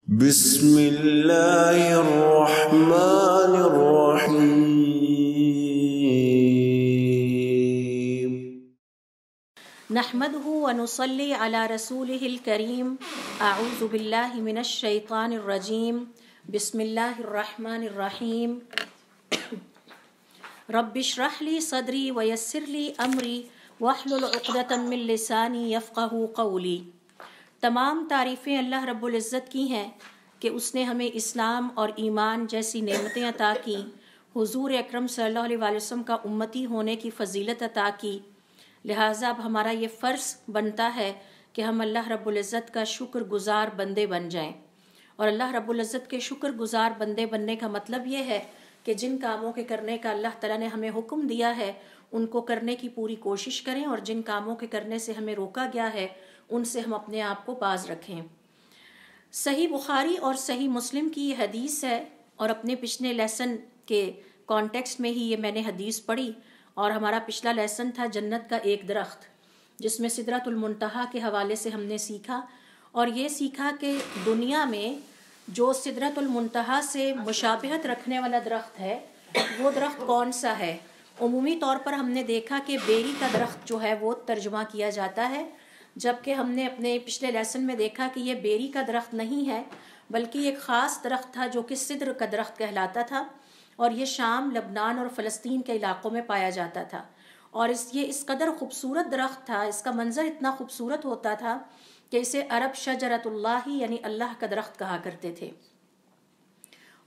بسم اللہ الرحمن الرحیم نحمده ونصلي على رسوله الكريم اعوذ باللہ من الشیطان الرجیم بسم اللہ الرحمن الرحیم رب اشرح لي صدری ویسر لي امری واحلل عقدۃ من لسانی یفقہوا قولی۔ تمام تعریفیں اللہ رب العزت کی ہیں کہ اس نے ہمیں اسلام اور ایمان جیسی نعمتیں عطا کی، حضور اکرم صلی اللہ علیہ وسلم کا امتی ہونے کی فضیلت عطا کی۔ لہٰذا اب ہمارا یہ فرض بنتا ہے کہ ہم اللہ رب العزت کا شکر گزار بندے بن جائیں، اور اللہ رب العزت کے شکر گزار بندے بننے کا مطلب یہ ہے کہ جن کاموں کے کرنے کا اللہ تعالیٰ نے ہمیں حکم دیا ہے ان کو کرنے کی پوری کوشش کریں، اور جن کاموں کے کرنے سے ہمیں روکا گیا ہے ان سے ہم اپنے آپ کو باز رکھیں۔ صحیح بخاری اور صحیح مسلم کی یہ حدیث ہے، اور اپنے پچھلے لیسن کے کانٹیکسٹ میں ہی یہ میں نے حدیث پڑھی، اور ہمارا پچھلا لیسن تھا جنت کا ایک درخت، جس میں سدرۃ المنتہا کے حوالے سے ہم نے سیکھا، اور یہ سیکھا کہ دنیا میں جو سدرۃ المنتہا سے مشابہت رکھنے والا درخت ہے وہ درخت کون سا ہے۔ عمومی طور پر ہم نے دیکھا کہ بیری کا درخت جو ہے وہ ترجمہ کیا جاتا ہے، جبکہ ہم نے اپنے پچھلے لیسن میں دیکھا کہ یہ بیری کا درخت نہیں ہے، بلکہ ایک خاص درخت تھا جو کہ سدر کا درخت کہلاتا تھا، اور یہ شام، لبنان اور فلسطین کے علاقوں میں پایا جاتا تھا، اور یہ اس قدر خوبصورت درخت تھا، اس کا منظر اتنا خوبصورت ہوتا تھا کہ اسے عرب شجرۃ اللہ یعنی اللہ کا درخت کہا کرتے تھے۔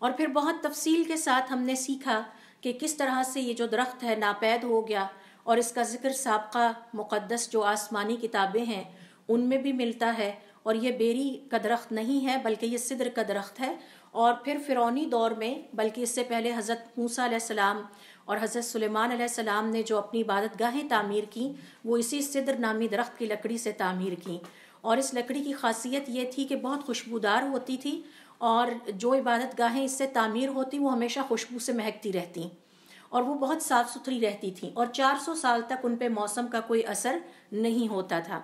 اور پھر بہت تفصیل کے ساتھ ہم نے سیکھا کہ کس طرح سے یہ جو درخت ہے ناپید ہو گیا، اور اس کا ذکر سابقہ مقدس جو آسمانی کتابیں ہیں ان میں بھی ملتا ہے، اور یہ بیری کا درخت نہیں ہے بلکہ یہ سدر کا درخت ہے۔ اور پھر فرعونی دور میں، بلکہ اس سے پہلے حضرت موسیٰ علیہ السلام اور حضرت سلیمان علیہ السلام نے جو اپنی عبادت گاہیں تعمیر کیں وہ اسی سدر نامی درخت کی لکڑی سے تعمیر کیں، اور اس لکڑی کی خاصیت یہ تھی کہ بہت خوشبودار ہوتی تھی، اور جو عبادت گاہیں اس سے تعمیر ہوتی وہ ہمیشہ خوشبو سے مہکتی رہتی، اور وہ بہت صاف ستھری رہتی تھیں، اور 400 سال تک ان پہ موسم کا کوئی اثر نہیں ہوتا تھا۔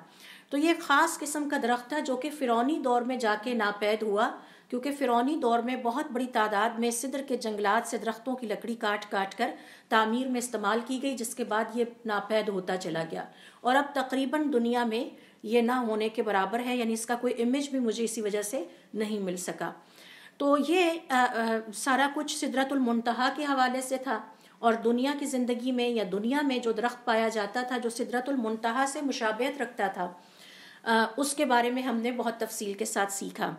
تو یہ خاص قسم کا درخت تھا جو کہ فرعونی دور میں جا کے ناپید ہوا، کیونکہ فرعونی دور میں بہت بڑی تعداد میں سدر کے جنگلات سے درختوں کی لکڑی کاٹ کاٹ کر تعمیر میں استعمال کی گئی، جس کے بعد یہ ناپید ہوتا چلا گیا، اور اب تقریباً دنیا میں یہ نہ ہونے کے برابر ہے، یعنی اس کا کوئی امیج بھی مجھے اسی وجہ سے نہیں مل سکا۔ تو یہ سارا کچھ سدرۃ المنتہا کے حوالے سے تھا، اور دنیا کی زندگی میں یا دنیا میں جو درخت پایا جاتا تھا جو سدرۃ المنتہا سے مشابہت رکھتا تھا، اس کے بارے میں ہم نے بہت تفصیل کے ساتھ سیکھا۔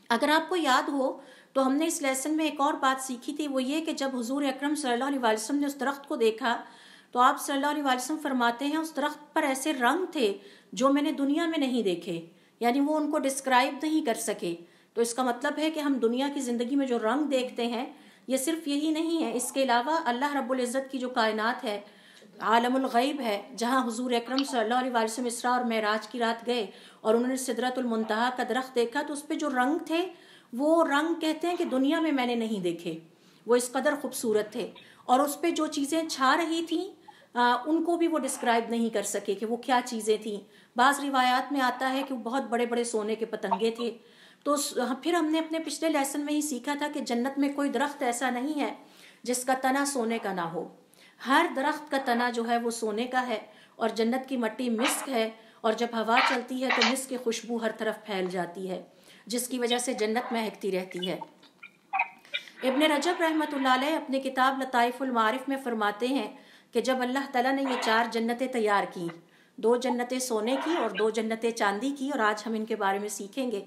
اگر آپ کو یاد ہو تو ہم نے اس لیسن میں ایک اور بات سیکھی تھی، وہ یہ کہ جب حضور اکرم صلی اللہ علیہ وسلم نے اس درخت کو دیکھا تو آپ صلی اللہ علیہ وسلم فرماتے ہیں اس درخت پر ایسے رنگ تھے جو میں نے دنیا میں نہیں دیکھے، یعنی وہ ان کو ڈسکرائب نہیں کر سکے۔ تو اس کا مطلب ہے کہ ہم دنیا کی زندگی میں جو رنگ دیکھتے ہیں یہ صرف یہی نہیں ہے، اس کے علاوہ اللہ رب العزت کی جو کائنات ہے، عالم الغیب ہے، جہاں حضور اکرم صلی اللہ علیہ وسلم اسراء اور معراج کی رات گئے اور انہوں نے سدرۃ المنتہا کا درخت دیکھا، تو اس پہ جو رنگ تھے وہ رنگ کہتے ہیں کہ دنیا میں میں نے نہیں دیکھے، وہ اس قدر خوبصورت تھے، اور اس پہ جو چیزیں چھا رہی تھیں ان کو بھی وہ ڈسکرائب نہیں کر سکے کہ وہ کیا چیزیں تھیں۔ بعض روایات میں آتا ہے کہ وہ بہت بڑے بڑے سونے کے پتنگے تھے۔ تو پھر ہم نے اپنے پچھلے لیسن میں ہی سیکھا تھا کہ جنت میں کوئی درخت ایسا نہیں ہے جس کا تنا سونے کا نہ ہو، ہر درخت کا تنا جو ہے وہ سونے کا ہے، اور جنت کی مٹی مسک ہے، اور جب ہوا چلتی ہے تو مسک کی خوشبو ہر طرف پھیل جاتی ہے، جس کی وجہ سے جنت مہکتی رہتی ہے۔ ابن رجب رحمۃ اللہ علیہ اپنی کتاب لطائف المعارف میں فرماتے ہیں کہ جب اللہ تعالیٰ نے یہ 4 جنتیں تیار کی، 2 جنتیں سونے کی اور 2 جنتیں چاندی کی، اور آج ہم ان کے بارے میں سیکھیں گے،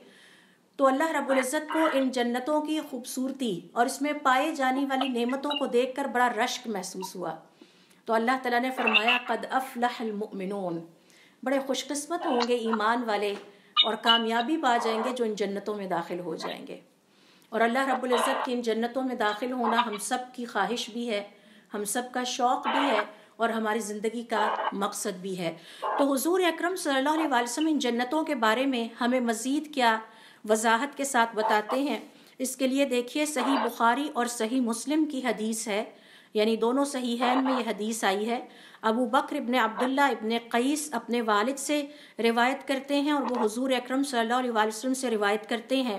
تو اللہ رب العزت کو ان جنتوں کی خوبصورتی اور اس میں پائے جانے والی نعمتوں کو دیکھ کر بڑا رشک محسوس ہوا، تو اللہ تعالیٰ نے فرمایا قد افلح المؤمنون، بڑے خوش قسمت ہوں گے ایمان والے اور کامیابی پا جائیں گے جو ان جنتوں میں داخل ہو جائیں گے۔ اور اللہ رب العزت کی ان جنتوں میں داخل ہونا ہم سب کی خواہش بھی ہے، ہم سب کا شوق بھی ہے، اور ہماری زندگی کا مقصد بھی ہے۔ تو حضور اکرم صلی اللہ علیہ وسلم ان جنتوں کے بارے میں ہمیں مزید کیا وضاحت کے ساتھ بتاتے ہیں، اس کے لیے دیکھیے صحیح بخاری اور صحیح مسلم کی حدیث ہے، یعنی دونوں صحیحین میں یہ حدیث آئی ہے۔ ابو بکر ابن عبداللہ ابن قیس اپنے والد سے روایت کرتے ہیں، اور وہ حضور اکرم صلی اللہ علیہ وسلم سے روایت کرتے ہیں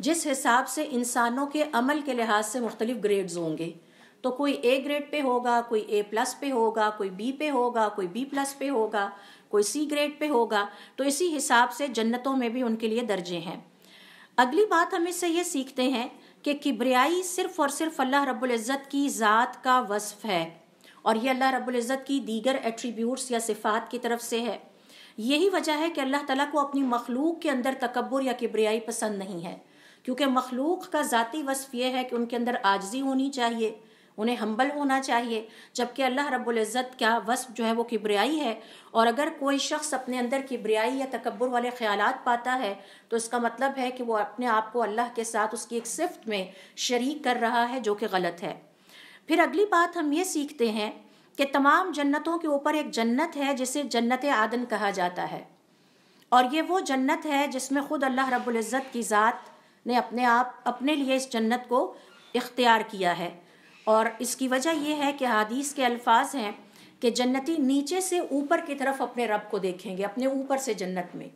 جس حساب سے انسانوں کے عمل کے لحاظ سے مختلف گریڈز ہوں گے. تو کوئی اے گریڈ پہ ہوگا، کوئی اے پلس پہ ہوگا، کوئی بی پہ ہوگا، کوئی بی پلس پہ ہوگا، کوئی سی گریڈ پہ ہوگا. تو اسی حساب سے جنتوں میں بھی ان کے لیے درجے ہیں. اگلی بات ہم اس سے یہ سیکھتے ہیں کہ کبریائی صرف اور صرف اللہ رب العزت کی ذات کا وصف ہے، اور یہ اللہ رب العزت کی دیگر ایٹریبیوٹس یا صفات کی طرف سے ہے. یہی وجہ ہے کہ اللہ تعالیٰ کو اپنی مخلوق کے اندر تکبر یا کبریائی پسند نہیں ہے، کیونکہ مخلوق کا ذاتی وصف یہ ہے کہ ان کے اندر عاجزی ہونی چاہیے، انہیں ہمبل ہونا چاہیے، جبکہ اللہ رب العزت کا وصف جو ہے وہ کبریائی ہے. اور اگر کوئی شخص اپنے اندر کبریائی یا تکبر والے خیالات پاتا ہے تو اس کا مطلب ہے کہ وہ اپنے آپ کو اللہ کے ساتھ اس کی ایک صفت میں شریک کر رہا ہے، جو کہ غلط ہے. پھر اگلی بات ہم یہ سیکھتے ہیں کہ تمام جنتوں کے اوپر ایک جنت ہے جسے جنت عدن کہا جاتا ہے، اور یہ وہ جنت ہے جس میں خود اللہ رب العزت کی ذات نے اپنے لیے اس جنت کو اختیار کیا ہے. اور اس کی وجہ یہ ہے کہ حدیث کے الفاظ ہیں کہ جنتی نیچے سے اوپر کی طرف اپنے رب کو دیکھیں گے، اپنے اوپر سے جنت میں.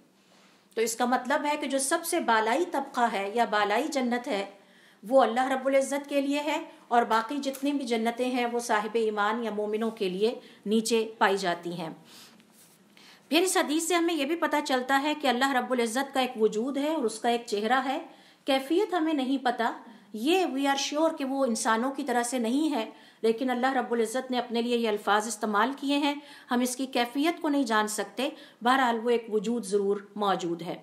تو اس کا مطلب ہے کہ جو سب سے بالائی طبقہ ہے یا بالائی جنت ہے وہ اللہ رب العزت کے لیے ہے، اور باقی جتنی بھی جنتیں ہیں وہ صاحب ایمان یا مومنوں کے لیے نیچے پائی جاتی ہیں. پھر اس حدیث سے ہمیں یہ بھی پتہ چلتا ہے کہ اللہ رب العزت کا ایک وجود ہے اور اس کا ایک چہرہ ہے. کیفیت ہمیں نہیں پتہ، یہ وی آر شیور کہ وہ انسانوں کی طرح سے نہیں ہے، لیکن اللہ رب العزت نے اپنے لیے یہ الفاظ استعمال کیے ہیں. ہم اس کی کیفیت کو نہیں جان سکتے، بہرحال وہ ایک وجود ضرور موجود ہے.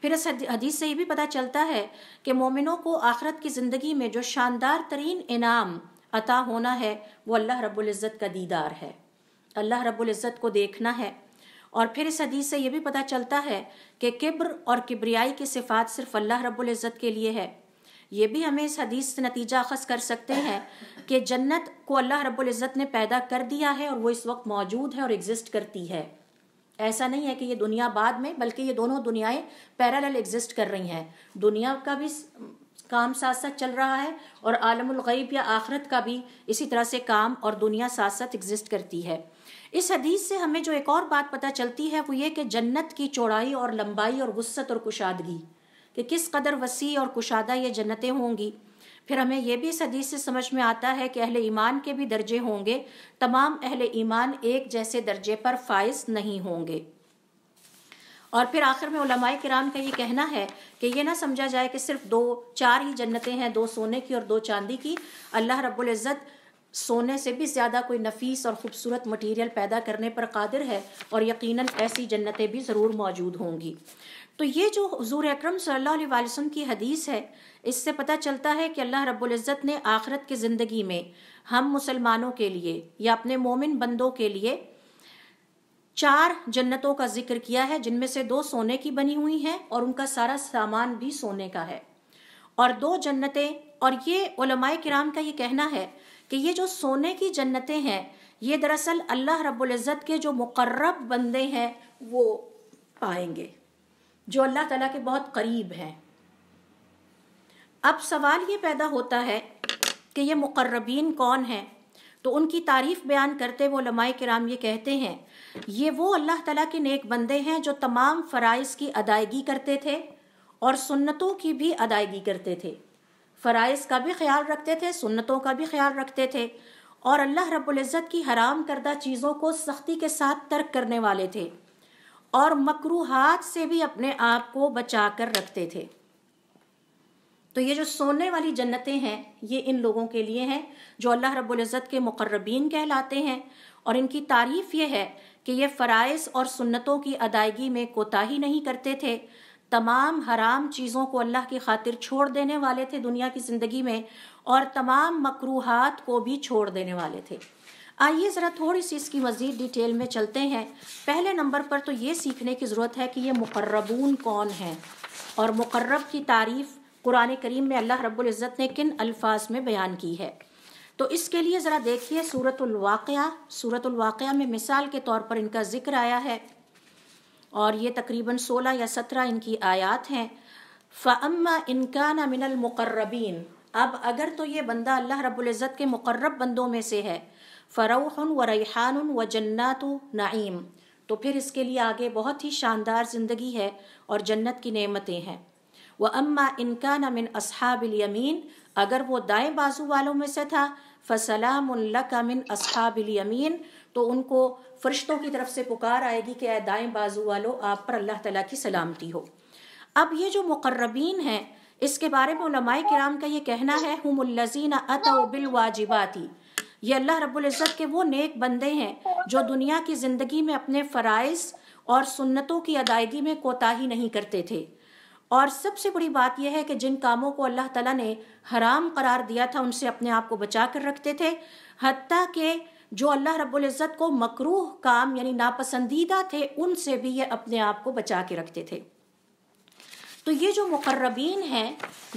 پھر اس حدیث سے یہ بھی پتہ چلتا ہے کہ مومنوں کو آخرت کی زندگی میں جو شاندار ترین انعام عطا ہونا ہے وہ اللہ رب العزت کا دیدار ہے، اللہ رب العزت کو دیکھنا ہے. اور پھر اس حدیث سے یہ بھی پتہ چلتا ہے کہ کبر اور کبریائی کی صفات صرف اللہ رب العزت کے لیے ہے. یہ بھی ہمیں اس حدیث سے نتیجہ اخذ کر سکتے ہیں کہ جنت کو اللہ رب العزت نے پیدا کر دیا ہے اور وہ اس وقت موجود ہے اور ایگزسٹ کرتی ہے. ایسا نہیں ہے کہ یہ دنیا بعد میں، بلکہ یہ دونوں دنیایں پیرالل ایگزسٹ کر رہی ہیں. دنیا کا بھی کام ساتھ ساتھ چل رہا ہے اور عالم الغیب یا آخرت کا بھی اسی طرح سے کام اور دنیا ساتھ ساتھ ایگزسٹ کرتی ہے. اس حدیث سے ہمیں جو ایک اور بات پتہ چلتی ہے وہ یہ کہ جنت کی چوڑائی اور لمبائی اور وسعت اور کشادگی، کہ کس قدر وسیع اور کشادہ یہ جنتیں ہوں گی. پھر ہمیں یہ بھی اس حدیث سے سمجھ میں آتا ہے کہ اہل ایمان کے بھی درجے ہوں گے، تمام اہل ایمان ایک جیسے درجے پر فائز نہیں ہوں گے. اور پھر آخر میں علماء کرام کا یہ کہنا ہے کہ یہ نہ سمجھا جائے کہ صرف 4 ہی جنتیں ہیں، 2 سونے کی اور 2 چاندی کی. اللہ رب العزت سونے سے بھی زیادہ کوئی نفیس اور خوبصورت مٹیریل پیدا کرنے پر قادر ہے، اور یقیناً ایسی جنتیں بھی ضرور موجود ہوں گی. تو یہ جو حضور اکرم صلی اللہ علیہ وسلم کی حدیث ہے، اس سے پتہ چلتا ہے کہ اللہ رب العزت نے آخرت کی زندگی میں ہم مسلمانوں کے لیے یا اپنے مومن بندوں کے لیے 4 جنتوں کا ذکر کیا ہے، جن میں سے 2 سونے کی بنی ہوئی ہیں اور ان کا سارا سامان بھی سونے کا ہے، اور 2 جنتیں. اور یہ علماء کرام کا یہ کہنا ہے کہ یہ جو سونے کی جنتیں ہیں یہ دراصل اللہ رب العزت کے جو مقرب بندے ہیں وہ پائیں گے، جو اللہ تعالیٰ کے بہت قریب ہیں. اب سوال یہ پیدا ہوتا ہے کہ یہ مقربین کون ہیں؟ تو ان کی تعریف بیان کرتے وہ علماء کرام یہ کہتے ہیں یہ وہ اللہ تعالیٰ کے نیک بندے ہیں جو تمام فرائض کی ادائیگی کرتے تھے اور سنتوں کی بھی ادائیگی کرتے تھے. فرائض کا بھی خیال رکھتے تھے، سنتوں کا بھی خیال رکھتے تھے، اور اللہ رب العزت کی حرام کردہ چیزوں کو سختی کے ساتھ ترک کرنے والے تھے، اور مکروہات سے بھی اپنے آپ کو بچا کر رکھتے تھے. تو یہ جو سونے والی جنتیں ہیں یہ ان لوگوں کے لیے ہیں جو اللہ رب العزت کے مقربین کہلاتے ہیں، اور ان کی تعریف یہ ہے کہ یہ فرائض اور سنتوں کی ادائیگی میں کوتاہی نہیں کرتے تھے، تمام حرام چیزوں کو اللہ کی خاطر چھوڑ دینے والے تھے دنیا کی زندگی میں، اور تمام مکروہات کو بھی چھوڑ دینے والے تھے. آئیے ذرا تھوڑی سی اس کی مزید ڈیٹیل میں چلتے ہیں. پہلے نمبر پر تو یہ سیکھنے کی ضرورت ہے کہ یہ مقربون کون ہیں، اور مقرب کی تعریف قرآن کریم میں اللہ رب العزت نے کن الفاظ میں بیان کی ہے. تو اس کے لیے ذرا دیکھیے سورۃ الواقعہ میں مثال کے طور پر ان کا ذکر آیا ہے، اور یہ تقریباً 16 یا 17 ان کی آیات ہیں. فَأَمَّا إِن كَانَ مِنَ الْمُقَرَّبِينَ، اب اگر تو یہ بندہ اللہ رب العزت کے مقرب بندوں میں سے ہے، فَرَوْحٌ وَرَيْحَانٌ وَجَنَّاتُ نَعِيمٌ، تو پھر اس کے لیے آگے بہت ہی شاندار زندگی ہے اور جنت کی نعمتیں ہیں. وَأَمَّا إِنْ كَانَ مِنْ أَصْحَابِ الْيَمِينِ، اگر وہ دائیں بازو والوں میں سے تھا، فَسَلَامٌ لَكَ مِنْ أَصْحَابِ الْيَمِينِ، تو ان کو فرشتوں کی طرف سے پکار آئے گی کہ اے دائیں بازو والو، آپ پر اللہ تعالیٰ کی سلامتی ہو۔ اب یہ جو مقربین ہیں، اس کے بارے میں علماء کرام کا یہ کہنا ہے، ہم الذین اتوا بالواجبات، یہ اللہ رب العزت کے وہ نیک بندے ہیں جو دنیا کی زندگی میں اپنے فرائض اور سنتوں کی ادائیگی میں کوتاہی نہیں کرتے تھے، اور سب سے بڑی بات یہ ہے کہ جن کاموں کو اللہ تعالیٰ نے حرام قرار دیا تھا ان سے اپنے آپ کو بچا کر رکھتے تھے، حتیٰ کہ جو اللہ رب العزت کو مکروہ کام یعنی ناپسندیدہ تھے ان سے بھی یہ اپنے آپ کو بچا کے رکھتے تھے۔ تو یہ جو مقربین ہیں،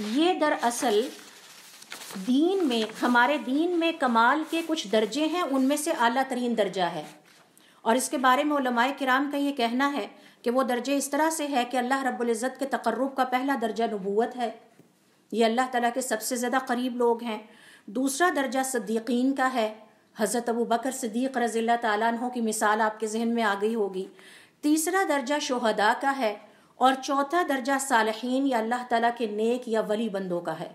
یہ دراصل دین میں، ہمارے دین میں کمال کے کچھ درجے ہیں، ان میں سے اعلیٰ ترین درجہ ہے، اور اس کے بارے میں علماء کرام کا یہ کہنا ہے کہ وہ درجے اس طرح سے ہے کہ اللہ رب العزت کے تقرب کا پہلا درجہ نبوت ہے، یہ اللہ تعالیٰ کے سب سے زیادہ قریب لوگ ہیں۔ دوسرا درجہ صدیقین کا ہے، حضرت ابو بکر صدیق رضی اللہ تعالیٰ عنہ کی مثال آپ کے ذہن میں آ گئی ہوگی۔ تیسرا درجہ شہداء کا ہے، اور چوتھا درجہ صالحین یا اللہ تعالیٰ کے نیک یا ولی بندوں کا ہے۔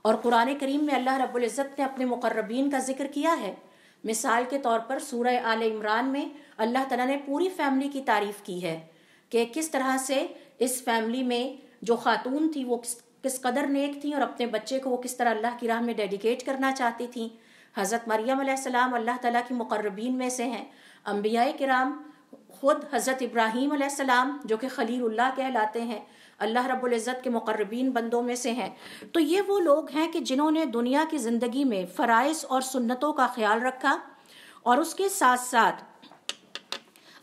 اور قرآن کریم میں اللہ رب العزت نے اپنے مقربین کا ذکر کیا ہے، مثال کے طور پر سورہ آل عمران میں اللہ تعالیٰ نے پوری فیملی کی تعریف کی ہے کہ کس طرح سے اس فیملی میں جو خاتون تھی وہ کس قدر نیک تھیں، اور اپنے بچے کو وہ کس طرح اللہ کی راہ میں ڈیڈیکیٹ کرنا چاہتی تھیں۔ حضرت مریم علیہ السلام اللہ تعالیٰ کی مقربین میں سے ہیں، انبیاء کرام، خود حضرت ابراہیم علیہ السلام جو کہ خلیل اللہ کہلاتے ہیں، اللہ رب العزت کے مقربین بندوں میں سے ہیں۔ تو یہ وہ لوگ ہیں کہ جنہوں نے دنیا کی زندگی میں فرائض اور سنتوں کا خیال رکھا، اور اس کے ساتھ ساتھ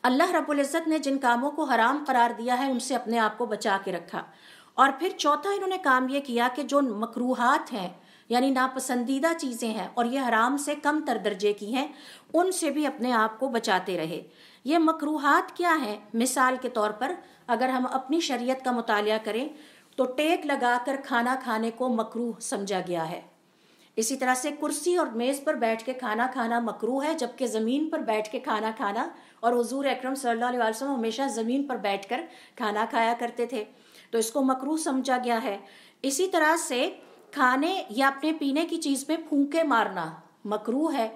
اللہ رب العزت نے جن کاموں کو حرام قرار دیا ہے ان سے اپنے آپ کو بچا کے رکھا۔ اور پھر چوتھا انہوں نے کام یہ کیا کہ جو مکروہات ہیں یعنی ناپسندیدہ چیزیں ہیں اور یہ حرام سے کم تر درجے کی ہیں، ان سے بھی اپنے آپ کو بچاتے رہے۔ یہ مکروہات کیا ہیں؟ مثال کے طور پر اگر ہم اپنی شریعت کا مطالعہ کریں تو ٹیک لگا کر کھانا کھانے کو مکروہ سمجھا گیا ہے۔ اسی طرح سے کرسی اور میز پر بیٹھ کے کھانا کھانا مکروہ ہے، جبکہ زمین پر بیٹھ کے کھانا کھانا، اور حضور اکرم صلی اللہ علیہ وسلم ہمیشہ زمین پر بیٹھ کر کھانا کھایا کرتے تھے، تو اس کو مکروہ سمجھا گیا ہے۔ اسی طرح سے کھانے یا اپنے پینے کی چیز میں پھونکے مارنا مکروہ ہے،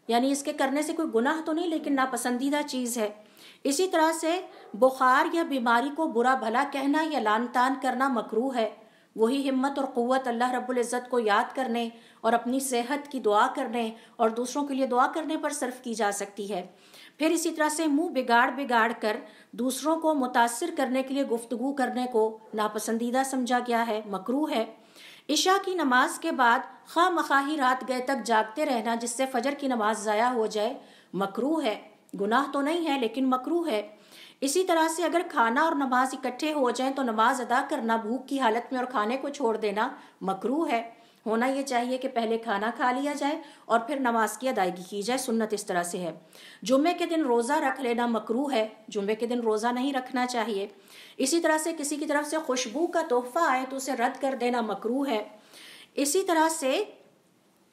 یعنی اس کے کرنے سے کوئی گناہ تو نہیں لیکن ناپسندیدہ چیز ہے۔ اسی طرح سے بخار یا بیماری کو برا بھلا کہنا یا لعن طعن کرنا مکروہ ہے۔ وہی ہمت اور قوت اللہ رب العزت کو یاد کرنے اور اپنی صحت کی دعا کرنے اور دوسروں کے لیے دعا کرنے پر صرف کی جا سکتی ہے۔ پھر اسی طرح سے منہ بگاڑ کر دوسروں کو متاثر کرنے کے لیے گفتگو کرنے کو ناپسندیدہ سمجھا گیا ہے، مکروہ ہے۔ عشاء کی نماز کے بعد خواہ مخواہی رات گئے تک جاگتے رہنا جس سے فجر کی نماز ضائع ہو جائے، مکروہ ہے، گناہ تو نہیں ہے لیکن مکروہ ہے۔ اسی طرح سے اگر کھانا اور نماز اکٹھے ہو جائیں تو نماز ادا کرنا بھوک کی حالت میں اور کھانے کو چھوڑ دینا مکروہ ہے۔ ہونا یہ چاہیے کہ پہلے کھانا کھا لیا جائے اور پھر نماز کی ادائیگی کی جائے، سنت اس طرح سے ہے۔ جمعے کے دن روزہ رکھ لینا مکروہ ہے، جمعے کے دن روزہ نہیں رکھنا چاہیے۔ اسی طرح سے کسی کی طرف سے خوشبو کا تحفہ آئے تو اسے رد کر دینا مکروہ ہے۔ اسی طرح سے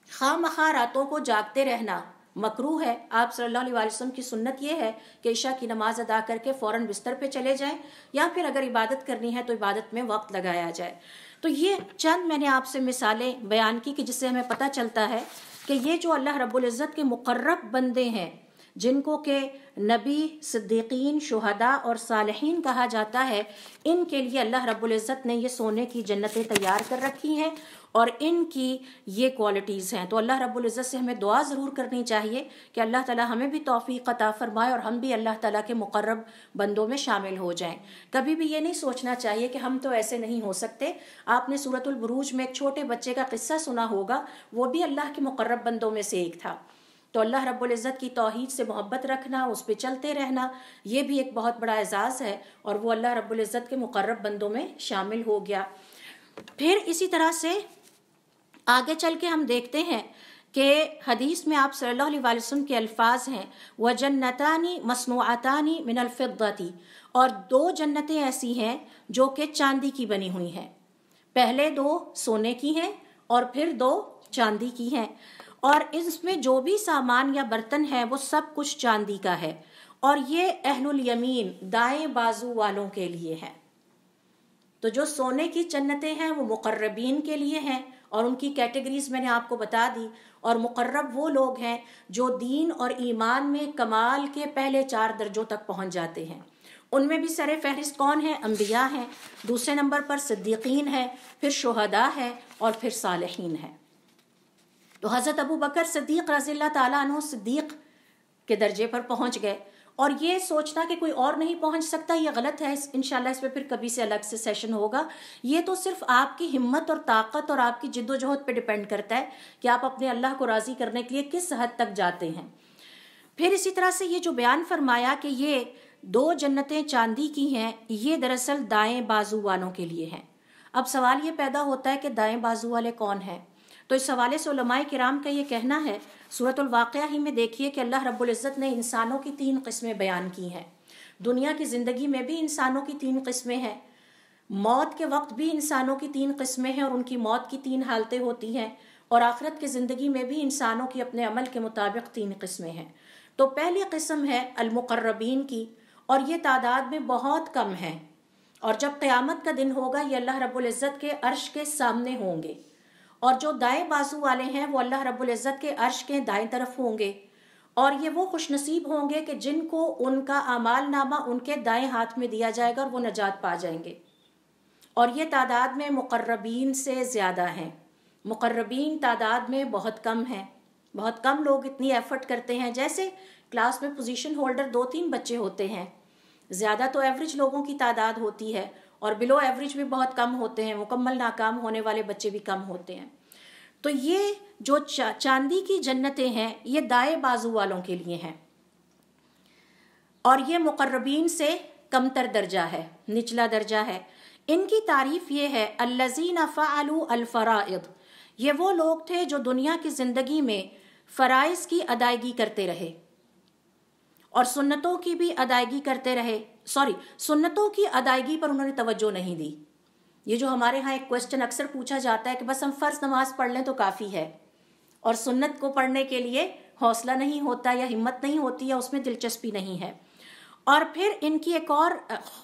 خواہ مخواہ راتوں کو جاگتے رہنا مکروہ ہے۔ آپ صلی اللہ علیہ وسلم کی سنت یہ ہے کہ عشاء کی نماز ادا کر کے فوراً بستر پہ چلے جائیں، یا پھر اگر عبادت کرنی ہے تو عبادت میں وقت لگایا جائے۔ تو یہ چند میں نے آپ سے مثالیں بیان کی کہ جس سے ہمیں پتہ چلتا ہے کہ یہ جو اللہ رب العزت کے مقرب بندے ہیں جن کو کہ نبی، صدیقین، شہداء اور صالحین کہا جاتا ہے، ان کے لیے اللہ رب العزت نے یہ سونے کی جنتیں تیار کر رکھی ہیں اور ان کی یہ کوالٹیز ہیں۔ تو اللہ رب العزت سے ہمیں دعا ضرور کرنی چاہیے کہ اللہ تعالی ہمیں بھی توفیق عطا فرمائے اور ہم بھی اللہ تعالیٰ کے مقرب بندوں میں شامل ہو جائیں۔ کبھی بھی یہ نہیں سوچنا چاہیے کہ ہم تو ایسے نہیں ہو سکتے۔ آپ نے سورۃ البروج میں ایک چھوٹے بچے کا قصہ سنا ہوگا، وہ بھی اللہ کے مقرب بندوں میں سے ایک تھا۔ تو اللہ رب العزت کی توحید سے محبت رکھنا، اس پہ چلتے رہنا، یہ بھی ایک بہت بڑا اعزاز ہے، اور وہ اللہ رب العزت کے مقرب بندوں میں شامل ہو گیا۔ پھر اسی طرح سے آگے چل کے ہم دیکھتے ہیں کہ حدیث میں آپ صلی اللہ علیہ وسلم کے الفاظ ہیں وَجَنَّتَانِ مَصْنُوعَتَانِ مِنَ الْفِضَّةِ، اور 2 جنتیں ایسی ہیں جو کہ چاندی کی بنی ہوئی ہیں۔ پہلے 2 سونے کی ہیں اور پھر 2 چاندی کی ہیں، اور اس میں جو بھی سامان یا برتن ہے وہ سب کچھ چاندی کا ہے، اور یہ اہل الیمین دائیں بازو والوں کے لیے ہے۔ تو جو سونے کی جنتیں ہیں وہ مقربین کے لیے ہیں، اور ان کی کیٹیگریز میں نے آپ کو بتا دی. اور مقرب وہ لوگ ہیں جو دین اور ایمان میں کمال کے پہلے 4 درجوں تک پہنچ جاتے ہیں. ان میں بھی سر فہرست کون ہے؟ انبیاء ہیں، دوسرے نمبر پر صدیقین ہیں، پھر شہداء ہے، اور پھر صالحین ہیں. تو حضرت ابو بکر صدیق رضی اللہ تعالیٰ عنہ صدیق کے درجے پر پہنچ گئے. اور یہ سوچنا کہ کوئی اور نہیں پہنچ سکتا یہ غلط ہے. انشاءاللہ اس پہ پھر کبھی سے الگ سے سیشن ہوگا. یہ تو صرف آپ کی ہمت اور طاقت اور آپ کی جد و جہد پہ ڈیپینڈ کرتا ہے کہ آپ اپنے اللہ کو راضی کرنے کے لیے کس حد تک جاتے ہیں. پھر اسی طرح سے یہ جو بیان فرمایا کہ یہ 2 جنتیں چاندی کی ہیں، یہ دراصل دائیں بازو والوں کے لیے ہیں. اب سوال یہ پیدا ہوتا ہے کہ دائیں بازو والے کون ہیں؟ تو اس حوالے سے علماء کرام کا یہ کہنا ہے، سورۃ الواقعہ ہی میں دیکھیے کہ اللہ رب العزت نے انسانوں کی 3 قسمیں بیان کی ہیں. دنیا کی زندگی میں بھی انسانوں کی 3 قسمیں ہیں، موت کے وقت بھی انسانوں کی 3 قسمیں ہیں اور ان کی موت کی 3 حالتیں ہوتی ہیں، اور آخرت کی زندگی میں بھی انسانوں کی اپنے عمل کے مطابق 3 قسمیں ہیں. تو پہلی قسم ہے المقربین کی، اور یہ تعداد میں بہت کم ہے، اور جب قیامت کا دن ہوگا یہ اللہ رب العزت کے عرش کے سامنے ہوں گے. اور جو دائیں بازو والے ہیں وہ اللہ رب العزت کے عرش کے دائیں طرف ہوں گے، اور یہ وہ خوش نصیب ہوں گے کہ جن کو ان کا اعمال نامہ ان کے دائیں ہاتھ میں دیا جائے گا اور وہ نجات پا جائیں گے. اور یہ تعداد میں مقربین سے زیادہ ہیں. مقربین تعداد میں بہت کم ہیں. بہت کم لوگ اتنی ایفرٹ کرتے ہیں. جیسے کلاس میں پوزیشن ہولڈر 2-3 بچے ہوتے ہیں، زیادہ تو ایوریج لوگوں کی تعداد ہوتی ہے، اور بلو ایوریج بھی بہت کم ہوتے ہیں، مکمل ناکام ہونے والے بچے بھی کم ہوتے ہیں. تو یہ جو چاندی کی جنتیں ہیں یہ دائیں بازو والوں کے لیے ہیں، اور یہ مقربین سے کمتر درجہ ہے، نچلا درجہ ہے. ان کی تعریف یہ ہے الذین فعلوا الفرائض، یہ وہ لوگ تھے جو دنیا کی زندگی میں فرائض کی ادائیگی کرتے رہے اور سنتوں کی بھی ادائیگی کرتے رہے. سنتوں کی ادائیگی پر انہوں نے توجہ نہیں دی. یہ جو ہمارے ہاں ایک کوسچن اکثر پوچھا جاتا ہے کہ بس ہم فرض نماز پڑھ لیں تو کافی ہے، اور سنت کو پڑھنے کے لیے حوصلہ نہیں ہوتا یا ہمت نہیں ہوتی یا اس میں دلچسپی نہیں ہے. اور پھر ان کی ایک اور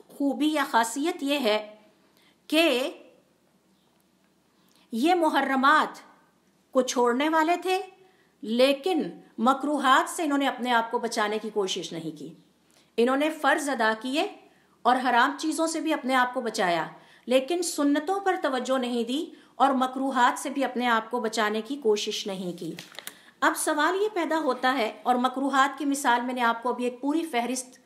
خوبی یا خاصیت یہ ہے کہ یہ محرمات کو چھوڑنے والے تھے، لیکن مکروہات سے انہوں نے اپنے آپ کو بچانے کی کوشش نہیں کی. انہوں نے فرض ادا کیے اور حرام چیزوں سے بھی اپنے آپ کو بچایا، لیکن سنتوں پر توجہ نہیں دی اور مکروہات سے بھی اپنے آپ کو بچانے کی کوشش نہیں کی. اب سوال یہ پیدا ہوتا ہے، اور مکروہات کی مثال میں نے آپ کو ابھی ایک پوری فہرست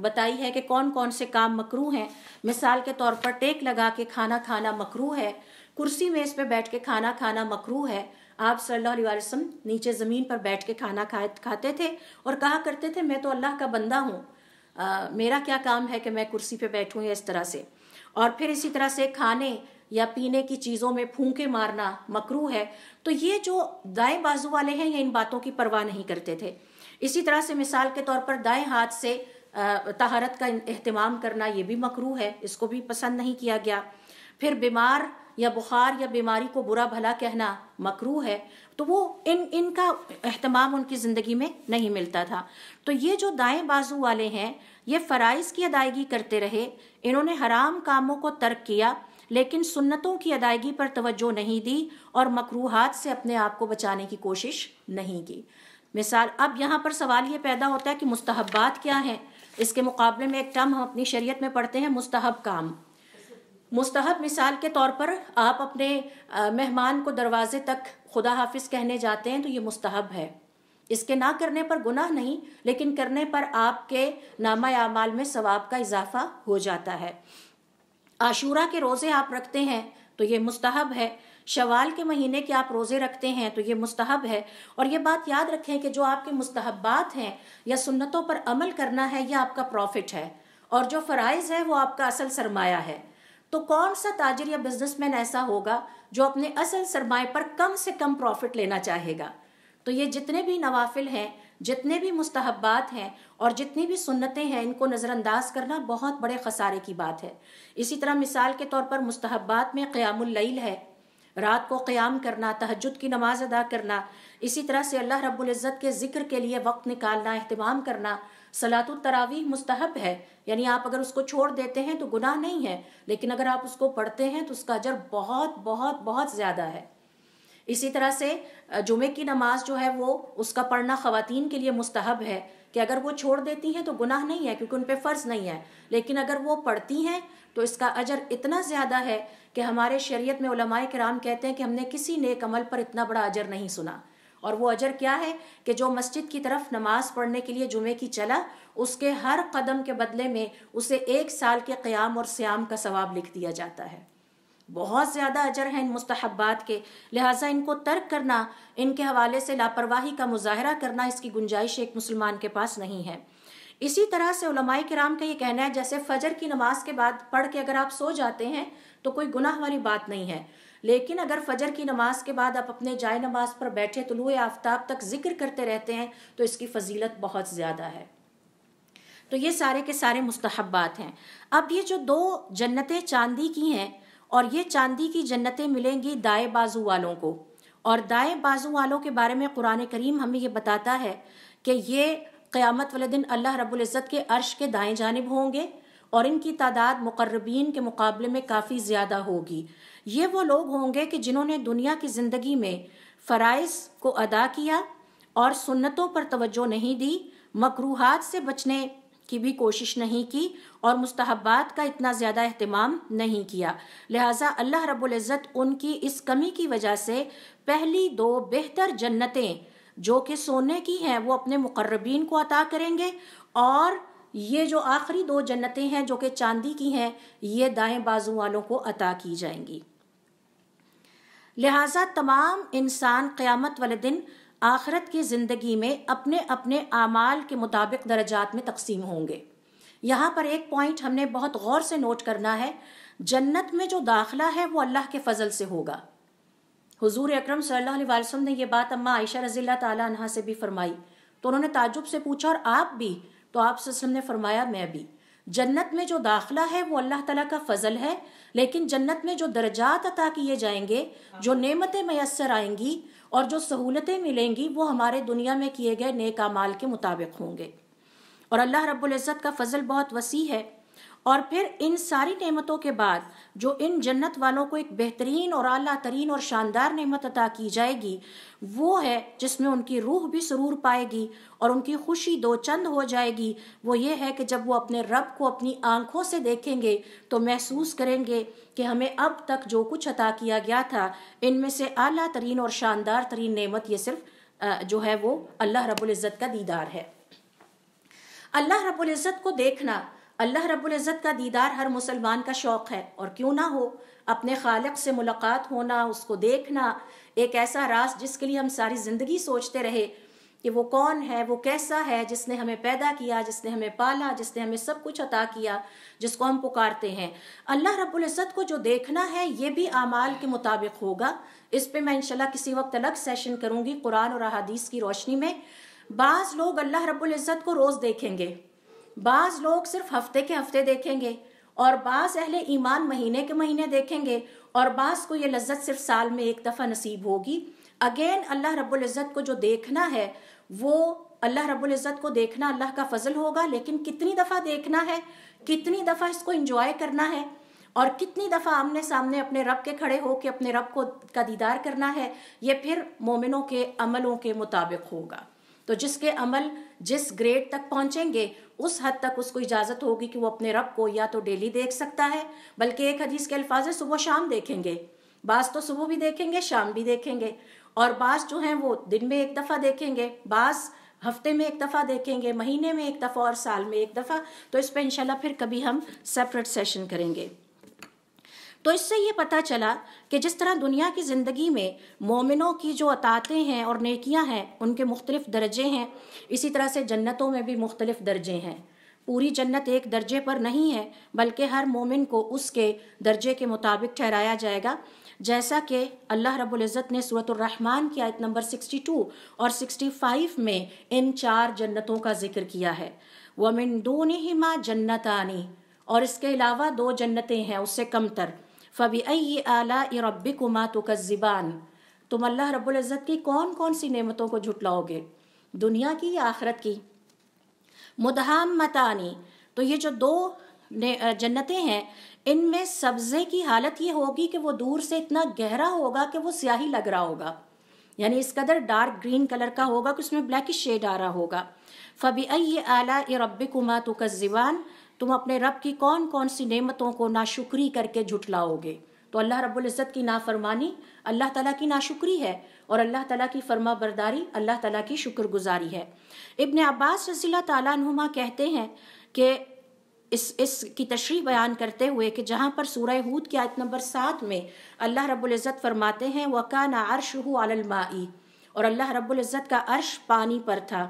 بتائی ہے کہ کون کون سے کام مکروہ ہیں. مثال کے طور پر ٹیک لگا کے کھانا کھانا مکروہ ہے، کرسی میز پہ بیٹھ کے کھانا کھانا مکروہ ہے. آپ صلی اللہ علیہ وسلم نیچے زمین پر بیٹھ کے کھانا کھاتے تھے اور کہا کرتے تھے میں تو اللہ کا بندہ ہوں، میرا کیا کام ہے کہ میں کرسی پہ بیٹھوں یا اس طرح سے. اور پھر اسی طرح سے کھانے یا پینے کی چیزوں میں پھونکے مارنا مکروہ ہے. تو یہ جو دائیں بازو والے ہیں یہ ان باتوں کی پرواہ نہیں کرتے تھے. اسی طرح سے مثال کے طور پر دائیں ہاتھ سے طہارت کا اہتمام کرنا یہ بھی مکروہ ہے، اس کو بھی پسند نہیں کیا گیا. پھر بیمار یا بخار یا بیماری کو برا بھلا کہنا مکروہ ہے، تو وہ ان کا اہتمام ان کی زندگی میں نہیں ملتا تھا. تو یہ جو دائیں بازو والے ہیں یہ فرائض کی ادائیگی کرتے رہے، انہوں نے حرام کاموں کو ترک کیا لیکن سنتوں کی ادائیگی پر توجہ نہیں دی اور مکروہات سے اپنے آپ کو بچانے کی کوشش نہیں کی. مثال اب یہاں پر سوال یہ پیدا ہوتا ہے کہ مستحبات کیا ہیں. اس کے مقابلے میں ایک ٹرم ہم اپنی شریعت میں پڑھتے ہیں مستحب کام. مستحب مثال کے طور پر آپ اپنے مہمان کو دروازے تک خدا حافظ کہنے جاتے ہیں تو یہ مستحب ہے. اس کے نہ کرنے پر گناہ نہیں، لیکن کرنے پر آپ کے نامہ اعمال میں ثواب کا اضافہ ہو جاتا ہے. عاشورہ کے روزے آپ رکھتے ہیں تو یہ مستحب ہے. شوال کے مہینے کے آپ روزے رکھتے ہیں تو یہ مستحب ہے. اور یہ بات یاد رکھیں کہ جو آپ کے مستحبات ہیں یا سنتوں پر عمل کرنا ہے یہ آپ کا پروفٹ ہے، اور جو فرائض ہے وہ آپ کا اصل سرمایہ ہے. تو کون سا تاجر یا بزنس مین ایسا ہوگا جو اپنے اصل سرمایہ پر کم سے کم پروفٹ لینا چاہے گا؟ تو یہ جتنے بھی نوافل ہیں، جتنے بھی مستحبات ہیں اور جتنی بھی سنتیں ہیں، ان کو نظر انداز کرنا بہت بڑے خسارے کی بات ہے. اسی طرح مثال کے طور پر مستحبات میں قیام اللیل ہے، رات کو قیام کرنا، تہجد کی نماز ادا کرنا. اسی طرح سے اللہ رب العزت کے ذکر کے لیے وقت نکالنا، اہتمام کرنا. صلاۃ التراویح مستحب ہے، یعنی آپ اگر اس کو چھوڑ دیتے ہیں تو گناہ نہیں ہے، لیکن اگر آپ اس کو پڑھتے ہیں تو اس کا اجر بہت بہت بہت زیادہ ہے۔ اسی طرح سے جمعے کی نماز جو ہے وہ اس کا پڑھنا خواتین کے لیے مستحب ہے کہ اگر وہ چھوڑ دیتی ہیں تو گناہ نہیں ہے کیونکہ ان پہ فرض نہیں ہے، لیکن اگر وہ پڑھتی ہیں تو اس کا اجر اتنا زیادہ ہے کہ ہمارے شریعت میں علماء کرام کہتے ہیں کہ ہم نے کسی نیک عمل پر اتنا بڑا اجر نہیں سنا۔ اور وہ اجر کیا ہے کہ جو مسجد کی طرف نماز پڑھنے کے لیے جمعے کی چلا، اس کے ہر قدم کے بدلے میں اسے 1 سال کے قیام اور صیام کا ثواب لکھ دیا جاتا ہے۔ بہت زیادہ اجر ہیں ان مستحبات کے، لہٰذا ان کو ترک کرنا، ان کے حوالے سے لاپرواہی کا مظاہرہ کرنا، اس کی گنجائش ایک مسلمان کے پاس نہیں ہے۔ اسی طرح سے علماء کرام کا یہ کہنا ہے جیسے فجر کی نماز کے بعد پڑھ کے اگر آپ سو جاتے ہیں تو کوئی گناہ والی بات نہیں ہے، لیکن اگر فجر کی نماز کے بعد آپ اپنے جائے نماز پر بیٹھے طلوع آفتاب تک ذکر کرتے رہتے ہیں تو اس کی فضیلت بہت زیادہ ہے۔ تو یہ سارے کے سارے مستحبات ہیں۔ اب یہ جو 2 جنتیں چاندی کی ہیں، اور یہ چاندی کی جنتیں ملیں گی دائیں بازو والوں کو، اور دائیں بازو والوں کے بارے میں قرآن کریم ہمیں یہ بتاتا ہے کہ یہ قیامت والے دن اللہ رب العزت کے عرش کے دائیں جانب ہوں گے، اور ان کی تعداد مقربین کے مقابلے میں کافی زیادہ ہوگی۔ یہ وہ لوگ ہوں گے کہ جنہوں نے دنیا کی زندگی میں فرائض کو ادا کیا اور سنتوں پر توجہ نہیں دی، مکروہات سے بچنے کی بھی کوشش نہیں کی، اور مستحبات کا اتنا زیادہ اہتمام نہیں کیا۔ لہٰذا اللہ رب العزت ان کی اس کمی کی وجہ سے پہلی 2 بہتر جنتیں جو کہ سونے کی ہیں وہ اپنے مقربین کو عطا کریں گے، اور یہ جو آخری 2 جنتیں ہیں جو کہ چاندی کی ہیں یہ دائیں بازو والوں کو عطا کی جائیں گی۔ لہٰذا تمام انسان قیامت والے دن آخرت کی زندگی میں اپنے اپنے اعمال کے مطابق درجات میں تقسیم ہوں گے۔ یہاں پر ایک پوائنٹ ہم نے بہت غور سے نوٹ کرنا ہے، جنت میں جو داخلہ ہے وہ اللہ کے فضل سے ہوگا۔ حضور اکرم صلی اللہ علیہ وسلم نے یہ بات اماں عائشہ رضی اللہ تعالیٰ عنہا سے بھی فرمائی، تو انہوں نے تعجب سے پوچھا اور آپ بھی؟ تو آپ صلی اللہ علیہ وسلم نے فرمایا میں بھی۔ جنت میں جو داخلہ ہے وہ اللہ تعالیٰ کا فضل ہے، لیکن جنت میں جو درجات عطا کیے جائیں گے، جو نعمتیں میسر آئیں گی اور جو سہولتیں ملیں گی وہ ہمارے دنیا میں کیے گئے نیک اعمال کے مطابق ہوں گے۔ اور اللہ رب العزت کا فضل بہت وسیع ہے۔ اور پھر ان ساری نعمتوں کے بعد جو ان جنت والوں کو ایک بہترین اور اعلیٰ ترین اور شاندار نعمت عطا کی جائے گی وہ ہے جس میں ان کی روح بھی سرور پائے گی اور ان کی خوشی 2 چند ہو جائے گی۔ وہ یہ ہے کہ جب وہ اپنے رب کو اپنی آنکھوں سے دیکھیں گے تو محسوس کریں گے کہ ہمیں اب تک جو کچھ عطا کیا گیا تھا ان میں سے اعلیٰ ترین اور شاندار ترین نعمت یہ صرف جو ہے وہ اللہ رب العزت کا دیدار ہے۔ اللہ رب العزت کو دیکھنا، اللہ رب العزت کا دیدار ہر مسلمان کا شوق ہے، اور کیوں نہ ہو، اپنے خالق سے ملاقات ہونا، اس کو دیکھنا، ایک ایسا راز جس کے لیے ہم ساری زندگی سوچتے رہے کہ وہ کون ہے، وہ کیسا ہے، جس نے ہمیں پیدا کیا، جس نے ہمیں پالا، جس نے ہمیں سب کچھ عطا کیا، جس کو ہم پکارتے ہیں۔ اللہ رب العزت کو جو دیکھنا ہے یہ بھی اعمال کے مطابق ہوگا۔ اس پہ میں انشاءاللہ کسی وقت الگ سیشن کروں گی قرآن اور احادیث کی روشنی میں۔ بعض لوگ اللہ رب العزت کو روز دیکھیں گے، بعض لوگ صرف ہفتے کے ہفتے دیکھیں گے، اور بعض اہل ایمان مہینے کے مہینے دیکھیں گے، اور بعض کو یہ لذت صرف سال میں 1 دفعہ نصیب ہوگی۔ اگین اللہ رب العزت کو جو دیکھنا ہے وہ اللہ رب العزت کو دیکھنا اللہ کا فضل ہوگا، لیکن کتنی دفعہ دیکھنا ہے، کتنی دفعہ اس کو انجوائے کرنا ہے، اور کتنی دفعہ آمنے سامنے اپنے رب کے کھڑے ہو کے اپنے رب کو کا دیدار کرنا ہے، یہ پھر مومنوں کے عملوں کے مطابق ہوگا۔ تو جس کے عمل جس گریڈ تک پہنچیں گے اس حد تک اس کو اجازت ہوگی کہ وہ اپنے رب کو یا تو ڈیلی دیکھ سکتا ہے، بلکہ ایک حدیث کے الفاظ ہے صبح شام دیکھیں گے، بعض تو صبح بھی دیکھیں گے شام بھی دیکھیں گے، اور بعض جو ہیں وہ دن میں 1 دفعہ دیکھیں گے، بعض ہفتے میں 1 دفعہ دیکھیں گے، مہینے میں 1 دفعہ، اور سال میں 1 دفعہ۔ تو اس پہ انشاءاللہ پھر کبھی ہم سیپریٹ سیشن کریں گے۔ تو اس سے یہ پتہ چلا کہ جس طرح دنیا کی زندگی میں مومنوں کی جو اطاعتیں ہیں اور نیکیاں ہیں ان کے مختلف درجے ہیں، اسی طرح سے جنتوں میں بھی مختلف درجے ہیں۔ پوری جنت ایک درجے پر نہیں ہے، بلکہ ہر مومن کو اس کے درجے کے مطابق ٹھہرایا جائے گا، جیسا کہ اللہ رب العزت نے سورۃ الرحمن کی آیت نمبر 62 اور 65 میں ان 4 جنتوں کا ذکر کیا ہے۔ وَمِن دُونِهِمَا جَنَّتَانِ، اور اس کے علاوہ 2 جنتیں ہیں اس سے کم تر۔ فَبِأَيِّ آلَاءِ رَبِّكُمَا تُكَذِّبَانِ، تم اللہ رب العزت کی کون کون سی نعمتوں کو جھٹلاؤ گے، دنیا کی یا آخرت کی؟ مدہامتانی، تو یہ جو دو جنتیں ہیں ان میں سبزے کی حالت یہ ہوگی کہ وہ دور سے اتنا گہرا ہوگا کہ وہ سیاہی لگ رہا ہوگا، یعنی اس قدر ڈارک گرین کلر کا ہوگا کہ اس میں بلیکش شیڈ آ رہا ہوگا۔ فَبِأَيِّ آلَاءِ رَبِّكُمَا تُكَذِّبَانِ، تم اپنے رب کی کون کون سی نعمتوں کو ناشکری کر کے جھٹلاؤ گے۔ تو اللہ رب العزت کی نافرمانی اللہ تعالیٰ کی ناشکری ہے، اور اللہ تعالیٰ کی فرما برداری اللہ تعالیٰ کی شکر گزاری ہے۔ ابن عباس رضی اللہ تعالیٰ عنہما کہتے ہیں کہ اس کی تشریح بیان کرتے ہوئے کہ جہاں پر سورہ ہود کی آیت نمبر 7 میں اللہ رب العزت فرماتے ہیں وَكَانَ عَرْشُهُ عَلَى الْمَاءِ، اور اللہ رب العزت کا عرش پانی پر تھا،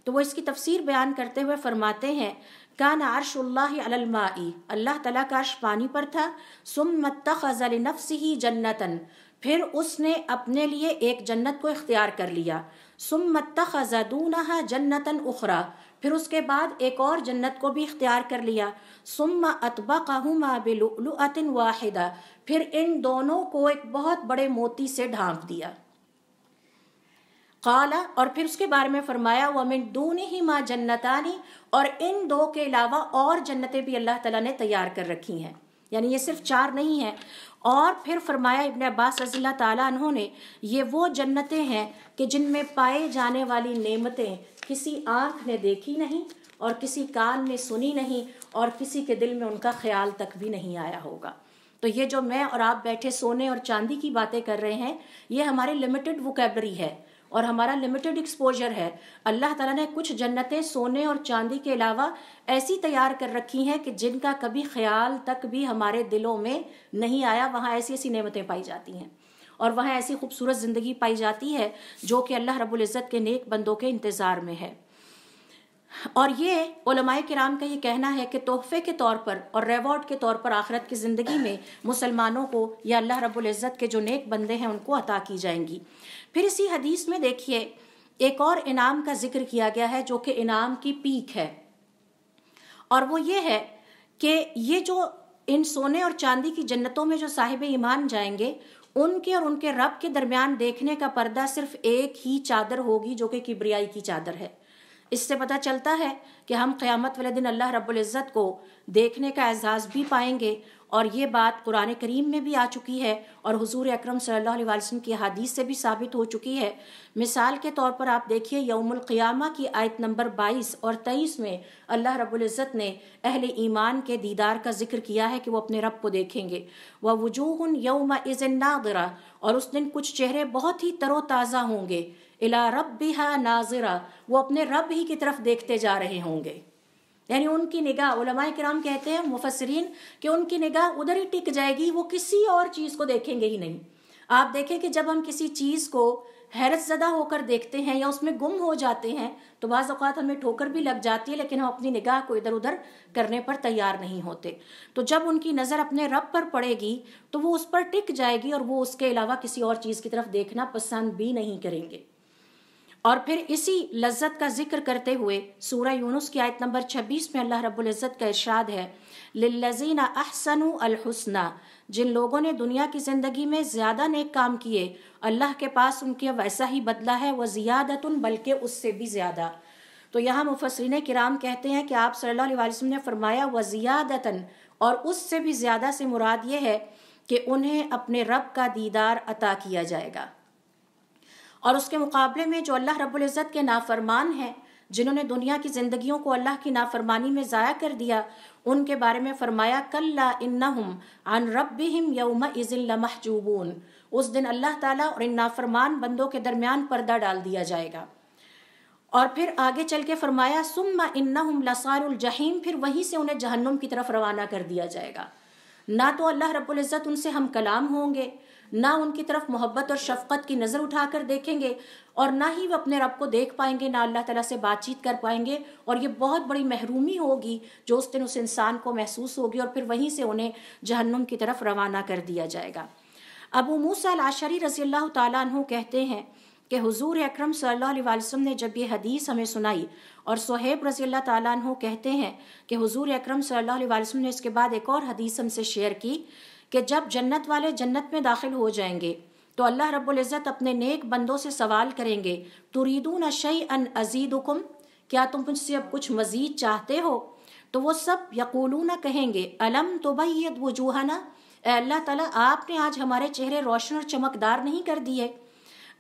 تو وہ اس کی تفسیر بیان کرتے ہوئے فرماتے ہیں کان عرش اللہ علی الماء، اللہ تعالیٰ کا عرش پانی پر تھا، ثم اتخذ لنفسه جنتن، پھر اس نے اپنے لیے ایک جنت کو اختیار کر لیا، ثم اتخذ دونها جنتا اخرى، پھر اس کے بعد ایک اور جنت کو بھی اختیار کر لیا، ثم اطبقهما بلؤلؤة واحدة، پھر ان دونوں کو ایک بہت بڑے موتی سے ڈھانپ دیا۔ قال، اور پھر اس کے بارے میں فرمایا وَمِن دُونِهِمَا جَنَّتَانِ، اور ان دو کے علاوہ اور جنتیں بھی اللہ تعالیٰ نے تیار کر رکھی ہیں، یعنی یہ صرف 4 نہیں ہیں۔ اور پھر فرمایا ابن عباس رضی اللہ تعالیٰ عنہ نے یہ وہ جنتیں ہیں کہ جن میں پائے جانے والی نعمتیں کسی آنکھ نے دیکھی نہیں اور کسی کان نے سنی نہیں اور کسی کے دل میں ان کا خیال تک بھی نہیں آیا ہوگا۔ تو یہ جو میں اور آپ بیٹھے سونے اور چاندی کی باتیں کر رہے ہیں، یہ ہمارے لمیٹڈ ووکیبلری ہے اور ہمارا لمیٹڈ ایکسپوجر ہے۔ اللہ تعالیٰ نے کچھ جنتیں سونے اور چاندی کے علاوہ ایسی تیار کر رکھی ہیں کہ جن کا کبھی خیال تک بھی ہمارے دلوں میں نہیں آیا، وہاں ایسی ایسی نعمتیں پائی جاتی ہیں اور وہاں ایسی خوبصورت زندگی پائی جاتی ہے جو کہ اللہ رب العزت کے نیک بندوں کے انتظار میں ہے۔ اور یہ علماء کرام کا یہ کہنا ہے کہ تحفے کے طور پر اور ریوارڈ کے طور پر آخرت کی زندگی میں مسلمانوں کو یا اللہ رب العزت کے جو نیک بندے ہیں ان کو عطا کی جائیں گی۔ پھر اسی حدیث میں دیکھیے ایک اور انعام کا ذکر کیا گیا ہے جو کہ انعام کی پیک ہے، اور وہ یہ ہے کہ یہ جو ان سونے اور چاندی کی جنتوں میں جو صاحب ایمان جائیں گے ان کے اور ان کے رب کے درمیان دیکھنے کا پردہ صرف ایک ہی چادر ہوگی جو کہ کبریائی کی چادر ہے۔ اس سے پتہ چلتا ہے کہ ہم قیامت والے دن اللہ رب العزت کو دیکھنے کا اعزاز بھی پائیں گے، اور یہ بات قرآن کریم میں بھی آ چکی ہے اور حضور اکرم صلی اللہ علیہ وسلم کی حدیث سے بھی ثابت ہو چکی ہے۔ مثال کے طور پر آپ دیکھیے یوم القیامہ کی آیت نمبر 22 اور 23 میں اللہ رب العزت نے اہل ایمان کے دیدار کا ذکر کیا ہے کہ وہ اپنے رب کو دیکھیں گے۔ وَوُجُوهٌ يَوْمَئِذٍ نَاظِرَةٌ، اور اس دن کچھ چہرے بہت ہی تر و تازہ ہوں گے، اِلَىٰ رَبِّهَا نَاظِرَةٌ، وہ اپنے رب ہی کی طرف دیکھتے جا رہے ہوں گے، یعنی ان کی نگاہ، علماء کرام کہتے ہیں مفسرین کہ ان کی نگاہ ادھر ہی ٹک جائے گی، وہ کسی اور چیز کو دیکھیں گے ہی نہیں۔ آپ دیکھیں کہ جب ہم کسی چیز کو حیرت زدہ ہو کر دیکھتے ہیں یا اس میں گم ہو جاتے ہیں تو بعض اوقات ہمیں ٹھوکر بھی لگ جاتی ہے، لیکن ہم اپنی نگاہ کو ادھر ادھر کرنے پر تیار نہیں ہوتے۔ تو جب ان کی نظر اپنے رب پر پڑے گی تو وہ اس پر ٹک جائے گی اور وہ اس کے علاوہ کسی اور چیز کی طرف دیکھنا پسند بھی نہیں کریں گے۔ اور پھر اسی لذت کا ذکر کرتے ہوئے سورہ یونس کی آیت نمبر 26 میں اللہ رب العزت کا ارشاد ہے للذین احسنوا الحسنی، جن لوگوں نے دنیا کی زندگی میں زیادہ نیک کام کیے اللہ کے پاس ان کے ویسا ہی بدلہ ہے، وزیادۃ، بلکہ اس سے بھی زیادہ۔ تو یہاں مفسرین کرام کہتے ہیں کہ آپ صلی اللہ علیہ وسلم نے فرمایا وزیادۃ، اور اس سے بھی زیادہ سے مراد یہ ہے کہ انہیں اپنے رب کا دیدار عطا کیا جائے گا۔ اور اس کے مقابلے میں جو اللہ رب العزت کے نافرمان ہیں، جنہوں نے دنیا کی زندگیوں کو اللہ کی نافرمانی میں ضائع کر دیا، ان کے بارے میں فرمایا کلا انہم عن ربہم یومئذ لمحجوبون، اس دن اللہ تعالیٰ اور ان نافرمان بندوں کے درمیان پردہ ڈال دیا جائے گا۔ اور پھر آگے چل کے فرمایا ثم انہم لصال الجحیم، پھر وہیں سے انہیں جہنم کی طرف روانہ کر دیا جائے گا۔ نہ تو اللہ رب العزت ان سے ہم کلام ہوں گے، نہ ان کی طرف محبت اور شفقت کی نظر اٹھا کر دیکھیں گے، اور نہ ہی وہ اپنے رب کو دیکھ پائیں گے، نہ اللہ تعالیٰ سے بات چیت کر پائیں گے، اور یہ بہت بڑی محرومی ہوگی جو اس دن اس انسان کو محسوس ہوگی، اور پھر وہیں سے انہیں جہنم کی طرف روانہ کر دیا جائے گا۔ ابو موسیٰ الاشعری رضی اللہ تعالیٰ عنہ کہتے ہیں کہ حضور اکرم صلی اللہ علیہ وسلم نے جب یہ حدیث ہمیں سنائی، اور صہیب رضی اللہ تعالیٰ عنہ کہتے ہیں کہ حضور اکرم صلی اللہ علیہ وسلم نے اس کے بعد ایک اور حدیث ہم سے شیئر کی کہ جب جنت والے جنت میں داخل ہو جائیں گے تو اللہ رب العزت اپنے نیک بندوں سے سوال کریں گے تریدون شیئا ازیدکم، کیا تم مجھ سے اب کچھ مزید چاہتے ہو؟ تو وہ سب یقولون کہیں گے الم تبید وجوہنا، اے اللہ تعالیٰ آپ نے آج ہمارے چہرے روشن اور چمکدار نہیں کر دیے،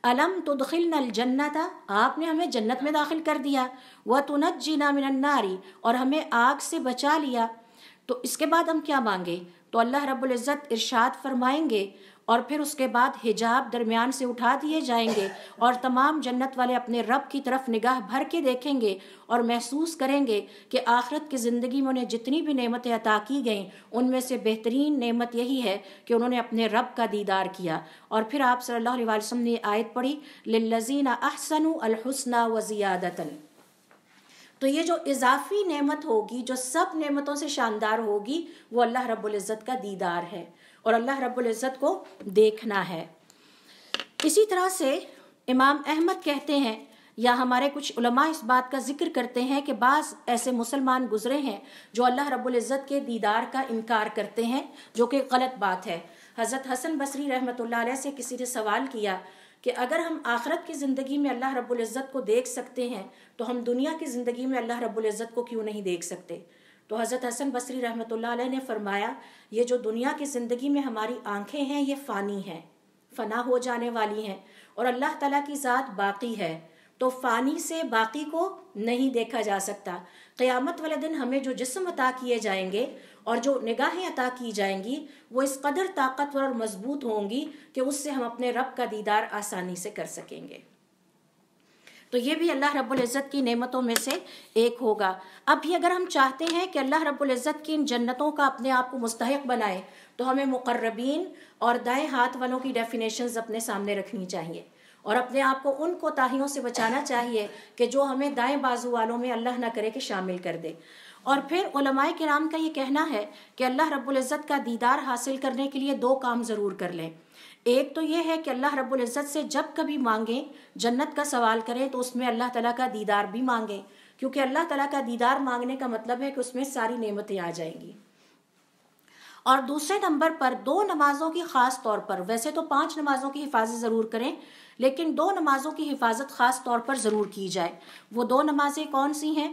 الم تدخلنا الجنت، آپ نے ہمیں جنت میں داخل کر دیا، وتنجینا من النار، اور ہمیں آگ سے بچا لیا، تو اس کے بعد ہم کیا مانگے؟ تو اللہ رب العزت ارشاد فرمائیں گے، اور پھر اس کے بعد حجاب درمیان سے اٹھا دیے جائیں گے اور تمام جنت والے اپنے رب کی طرف نگاہ بھر کے دیکھیں گے اور محسوس کریں گے کہ آخرت کی زندگی میں انہیں جتنی بھی نعمتیں عطا کی گئیں ان میں سے بہترین نعمت یہی ہے کہ انہوں نے اپنے رب کا دیدار کیا۔ اور پھر آپ صلی اللہ علیہ وسلم نے آیت پڑھی للذین احسنوا الحسنى وزیادۃ، تو یہ جو اضافی نعمت ہوگی جو سب نعمتوں سے شاندار ہوگی وہ اللہ رب العزت کا دیدار ہے اور اللہ رب العزت کو دیکھنا ہے۔ اسی طرح سے امام احمد کہتے ہیں یا ہمارے کچھ علماء اس بات کا ذکر کرتے ہیں کہ بعض ایسے مسلمان گزرے ہیں جو اللہ رب العزت کے دیدار کا انکار کرتے ہیں، جو کہ غلط بات ہے۔ حضرت حسن بصری رحمۃ اللہ علیہ سے کسی نے سوال کیا کہ اگر ہم آخرت کی زندگی میں اللہ رب العزت کو دیکھ سکتے ہیں تو ہم دنیا کی زندگی میں اللہ رب العزت کو کیوں نہیں دیکھ سکتے؟ تو حضرت حسن بصری رحمۃ اللہ علیہ نے فرمایا یہ جو دنیا کی زندگی میں ہماری آنکھیں ہیں یہ فانی ہیں، فنا ہو جانے والی ہیں، اور اللہ تعالیٰ کی ذات باقی ہے، تو فانی سے باقی کو نہیں دیکھا جا سکتا۔ قیامت والے دن ہمیں جو جسم عطا کیے جائیں گے اور جو نگاہیں عطا کی جائیں گی وہ اس قدر طاقتور اور مضبوط ہوں گی کہ اس سے ہم اپنے رب کا دیدار آسانی سے کر سکیں گے۔ تو یہ بھی اللہ رب العزت کی نعمتوں میں سے ایک ہوگا۔ اب بھی اگر ہم چاہتے ہیں کہ اللہ رب العزت کی ان جنتوں کا اپنے آپ کو مستحق بنائے تو ہمیں مقربین اور دائیں ہاتھ والوں کی ڈیفینیشنز اپنے سامنے رکھنی چاہیے اور اپنے آپ کو ان کوتاہیوں سے بچانا چاہیے کہ جو ہمیں دائیں بازو والوں میں اللہ نہ کرے کہ شامل کر دے۔ اور پھر علماء کرام کا یہ کہنا ہے کہ اللہ رب العزت کا دیدار حاصل کرنے کے لیے دو کام ضرور کر لیں۔ ایک تو یہ ہے کہ اللہ رب العزت سے جب کبھی مانگیں، جنت کا سوال کریں تو اس میں اللہ تعالیٰ کا دیدار بھی مانگیں، کیونکہ اللہ تعالیٰ کا دیدار مانگنے کا مطلب ہے کہ اس میں ساری نعمتیں آ جائیں گی۔ اور دوسرے نمبر پر 2 نمازوں کی خاص طور پر، ویسے تو 5 نمازوں کی حفاظت ضرور کریں لیکن 2 نمازوں کی حفاظت خاص طور پر ضرور کی جائے۔ وہ 2 نمازیں کون سی ہیں؟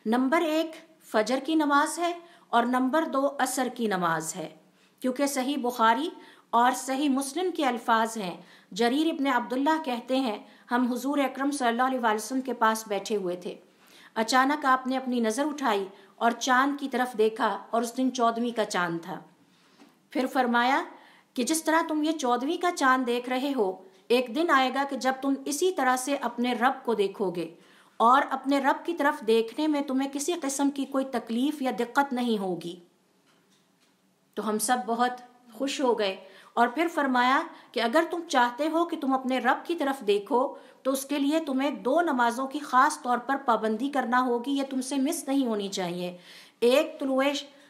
نمبر 1 فجر کی نماز ہے اور نمبر 2 عصر کی نماز ہے، کیونکہ صحیح بخاری اور صحیح مسلم کے الفاظ ہیں۔ جریر ابن عبداللہ کہتے ہیں ہم حضور اکرم صلی اللہ علیہ وسلم کے پاس بیٹھے ہوئے تھے، اچانک آپ نے اپنی نظر اٹھائی اور چاند کی طرف دیکھا اور اس دن 14ویں کا چاند تھا۔ پھر فرمایا کہ جس طرح تم یہ 14ویں کا چاند دیکھ رہے ہو ایک دن آئے گا کہ جب تم اسی طرح سے اپنے رب کو دیکھو گے اور اپنے رب کی طرف دیکھنے میں تمہیں کسی قسم کی کوئی تکلیف یا دقت نہیں ہوگی۔ تو ہم سب بہت خوش ہو گئے اور پھر فرمایا کہ اگر تم چاہتے ہو کہ تم اپنے رب کی طرف دیکھو تو اس کے لیے تمہیں 2 نمازوں کی خاص طور پر پابندی کرنا ہوگی، یہ تم سے مس نہیں ہونی چاہیے۔ ایک طلوع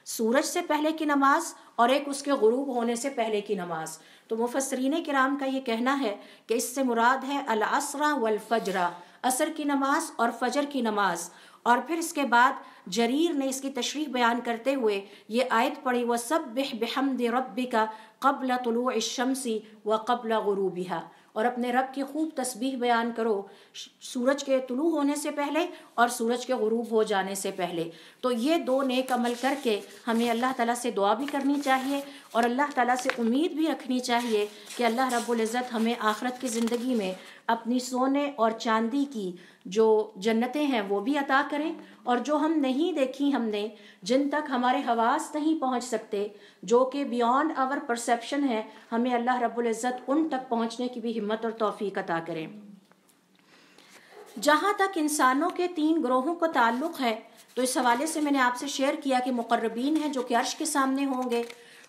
سورج سے پہلے کی نماز اور ایک اس کے غروب ہونے سے پہلے کی نماز۔ تو مفسرین کرام کا یہ کہنا ہے کہ اس سے مراد ہے العصر والفجر، عصر کی نماز اور فجر کی نماز۔ اور پھر اس کے بعد جریر نے اس کی تشریح بیان کرتے ہوئے یہ آیت پڑھی وَسَبِّحْ بِحَمْدِ رَبِّكَ قَبْلَ طُلُوعِ الشَّمْسِ وَقَبْلَ غُرُوبِهَا، اور اپنے رب کی خوب تسبیح بیان کرو سورج کے طلوع ہونے سے پہلے اور سورج کے غروب ہو جانے سے پہلے۔ تو یہ 2 نیک عمل کر کے ہمیں اللہ تعالیٰ سے دعا بھی کرنی چاہیے اور اللہ تعالیٰ سے امید بھی رکھنی چاہیے کہ اللہ رب العزت ہمیں آخرت کی زندگی میں اپنی سونے اور چاندی کی جو جنتیں ہیں وہ بھی عطا کریں، اور جو ہم نہیں دیکھی ہم نے، جن تک ہمارے حواس نہیں پہنچ سکتے، جو کہ بیونڈ آور پرسیپشن ہے، ہمیں اللہ رب العزت ان تک پہنچنے کی بھی ہمت اور توفیق عطا کریں۔ جہاں تک انسانوں کے 3 گروہوں کو تعلق ہے تو اس حوالے سے میں نے آپ سے شیئر کیا کہ مقربین ہیں جو کہ عرش کے سامنے ہوں گے،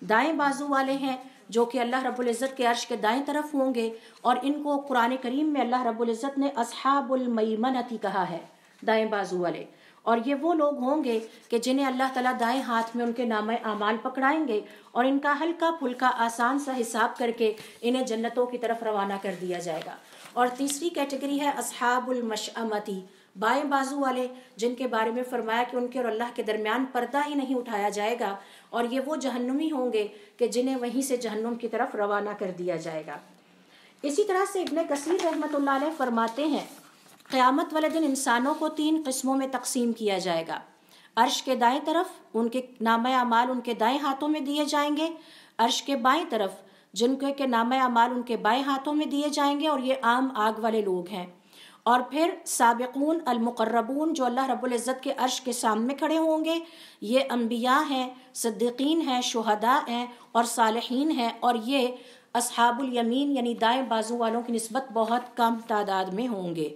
دائیں بازو والے ہیں جو کہ اللہ رب العزت کے عرش کے دائیں طرف ہوں گے، اور ان کو قرآن کریم میں اللہ رب العزت نے اصحاب المیمنۃ کہا ہے، دائیں بازو والے۔ اور یہ وہ لوگ ہوں گے کہ جنہیں اللہ تعالیٰ دائیں ہاتھ میں ان کے نامہ اعمال پکڑائیں گے اور ان کا ہلکا پھلکا آسان سا حساب کر کے انہیں جنتوں کی طرف روانہ کر دیا جائے گا۔ اور تیسری کیٹیگری ہے اصحاب المشأمۃ، بائیں بازو والے، جن کے بارے میں فرمایا کہ ان کے اور اللہ کے درمیان پردہ ہی نہیں اٹھایا جائے گا، اور یہ وہ جہنمی ہوں گے کہ جنہیں وہیں سے جہنم کی طرف روانہ کر دیا جائے گا۔ اسی طرح سے ابن کثیر رحمۃ اللہ علیہ فرماتے ہیں قیامت والے دن انسانوں کو 3 قسموں میں تقسیم کیا جائے گا۔ عرش کے دائیں طرف ان کے نامہ اعمال ان کے دائیں ہاتھوں میں دیے جائیں گے، عرش کے بائیں طرف جن کے نامہ اعمال ان کے بائیں ہاتھوں میں دیے جائیں گے، اور یہ عام آگ والے لوگ ہیں۔ اور پھر سابقون المقربون جو اللہ رب العزت کے عرش کے سامنے کھڑے ہوں گے، یہ انبیاء ہیں، صدیقین ہیں، شہداء ہیں اور صالحین ہیں، اور یہ اصحاب الیمین یعنی دائیں بازو والوں کی نسبت بہت کم تعداد میں ہوں گے۔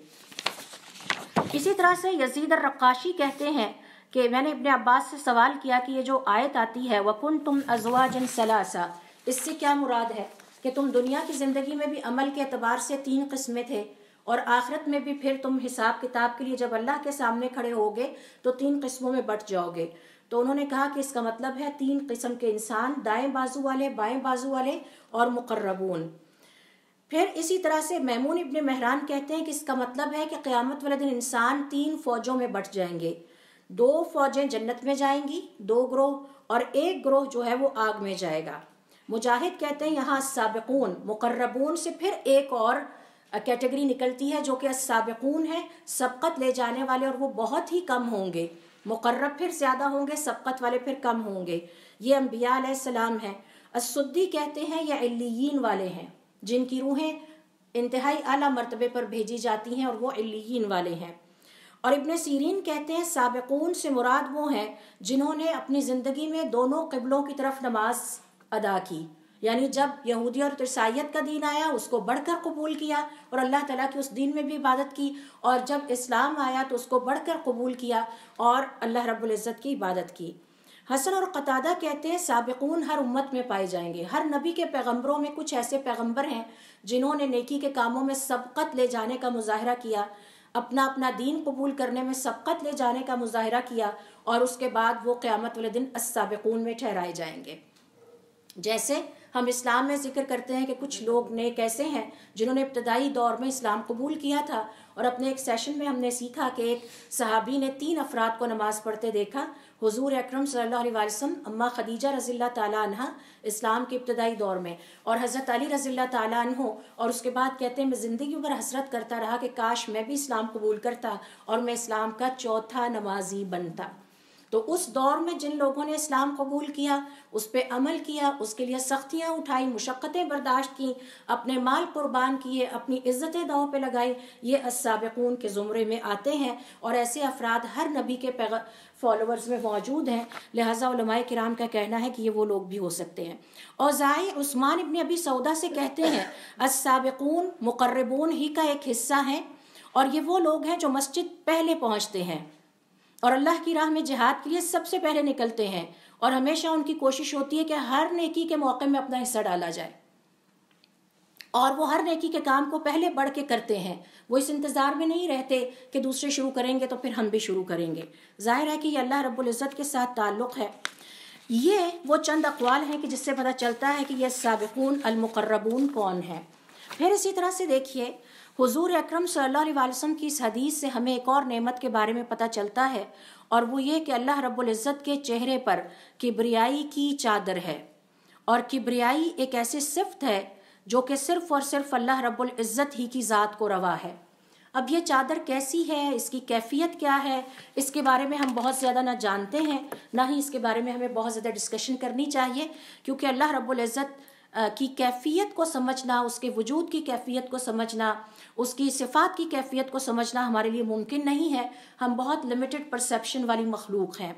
اسی طرح سے یزید الرقاشی کہتے ہیں کہ میں نے ابن عباس سے سوال کیا کہ یہ جو آیت آتی ہے وَكُنْتُمْ أَزْوَاجًا ثَلَاثًا، اس سے کیا مراد ہے کہ تم دنیا کی زندگی میں بھی عمل کے اعتبار سے 3 قسمیں تھے، اور آخرت میں بھی پھر تم حساب کتاب کے لیے جب اللہ کے سامنے کھڑے ہوگے تو 3 قسموں میں بٹ جاؤ گے۔ تو انہوں نے کہا کہ اس کا مطلب ہے 3 قسم کے انسان، دائیں بازو والے، بائیں بازو والے اور مقربون۔ پھر اسی طرح سے میمون ابن مہران کہتے ہیں کہ اس کا مطلب ہے کہ قیامت والے دن انسان 3 فوجوں میں بٹ جائیں گے، 2 فوجیں جنت میں جائیں گی، 2 گروہ، اور 1 گروہ جو ہے وہ آگ میں جائے گا۔ مجاہد کہتے ہیں یہاں السابقون مقربون سے پھر ایک اور کیٹیگری نکلتی ہے جو کہ السابقون ہے، سبقت لے جانے والے، اور وہ بہت ہی کم ہوں گے، مقرب پھر زیادہ ہوں گے، سبقت والے پھر کم ہوں گے، یہ انبیاء علیہ السلام ہیں۔ السدی کہتے ہیں یہ علیین والے ہیں جن کی روحیں انتہائی اعلیٰ مرتبے پر بھیجی جاتی ہیں، اور وہ علیین والے ہیں۔ اور ابن سیرین کہتے ہیں سابقون سے مراد وہ ہیں جنہوں نے اپنی زندگی میں دونوں قبلوں کی طرف نماز ادا کی، یعنی جب یہودی اور عیسائیت کا دین آیا اس کو بڑھ کر قبول کیا اور اللہ تعالیٰ کے اس دین میں بھی عبادت کی، اور جب اسلام آیا تو اس کو بڑھ کر قبول کیا اور اللہ رب العزت کی عبادت کی۔ حسن اور قتادہ کہتے ہیں سابقون ہر امت میں پائے جائیں گے، ہر نبی کے پیغمبروں میں کچھ ایسے پیغمبر ہیں جنہوں نے نیکی کے کاموں میں سبقت لے جانے کا مظاہرہ کیا، اپنا دین قبول کرنے میں سبقت لے جانے کا مظاہرہ کیا، اور اس کے بعد وہ قیامت والے دن السابقون میں ٹھہرائے جائیں گے۔ جیسے ہم اسلام میں ذکر کرتے ہیں کہ کچھ لوگ نیک ایسے ہیں جنہوں نے ابتدائی دور میں اسلام قبول کیا تھا، اور اپنے ایک سیشن میں ہم نے سیکھا کہ ایک صحابی نے 3 افراد کو نماز پڑھتے دیکھا، حضور اکرم صلی اللہ علیہ وسلم، اماں خدیجہ رضی اللہ تعالیٰ عنہ اسلام کے ابتدائی دور میں، اور حضرت علی رضی اللہ تعالیٰ عنہ، اور اس کے بعد کہتے ہیں میں زندگی بھر حسرت کرتا رہا کہ کاش میں بھی اسلام قبول کرتا اور میں اسلام کا 4تھا نمازی بنتا۔ تو اس دور میں جن لوگوں نے اسلام قبول کیا، اس پہ عمل کیا، اس کے لیے سختیاں اٹھائی، مشقتیں برداشت کی، اپنے مال قربان کیے، اپنی عزتیں داؤں پہ لگائی، یہ السابقون کے زمرے میں آتے ہیں، اور ایسے افراد ہر نبی کے فالوورز میں موجود ہیں، لہٰذا علماء کرام کا کہنا ہے کہ یہ وہ لوگ بھی ہو سکتے ہیں۔ اوزاعی عثمان ابن ابی سودا سے کہتے ہیں السابقون مقربون ہی کا ایک حصہ ہیں، اور یہ وہ لوگ ہیں جو مسجد پہلے پہنچتے ہیں اور اللہ کی راہ میں جہاد کے لیے سب سے پہلے نکلتے ہیں، اور ہمیشہ ان کی کوشش ہوتی ہے کہ ہر نیکی کے موقع میں اپنا حصہ ڈالا جائے، اور وہ ہر نیکی کے کام کو پہلے بڑھ کے کرتے ہیں، وہ اس انتظار میں نہیں رہتے کہ دوسرے شروع کریں گے تو پھر ہم بھی شروع کریں گے۔ ظاہر ہے کہ یہ اللہ رب العزت کے ساتھ تعلق ہے۔ یہ وہ چند اقوال ہیں کہ جس سے پتہ چلتا ہے کہ یہ السابقون المقربون کون ہیں۔ پھر اسی طرح سے دیکھیے حضور اکرم صلی اللہ علیہ وسلم کی اس حدیث سے ہمیں ایک اور نعمت کے بارے میں پتہ چلتا ہے، اور وہ یہ کہ اللہ رب العزت کے چہرے پر کبریائی کی چادر ہے، اور کبریائی ایک ایسی صفت ہے جو کہ صرف اور صرف اللہ رب العزت ہی کی ذات کو روا ہے۔ اب یہ چادر کیسی ہے، اس کی کیفیت کیا ہے، اس کے بارے میں ہم بہت زیادہ نہ جانتے ہیں، نہ ہی اس کے بارے میں ہمیں بہت زیادہ ڈسکشن کرنی چاہیے، کیونکہ اللہ رب العزت کی کیفیت کو سمجھنا، اس کے وجود کی کیفیت کو سمجھنا، اس کی صفات کی کیفیت کو سمجھنا ہمارے لیے ممکن نہیں ہے، ہم بہت لمیٹڈ پرسیپشن والی مخلوق ہیں۔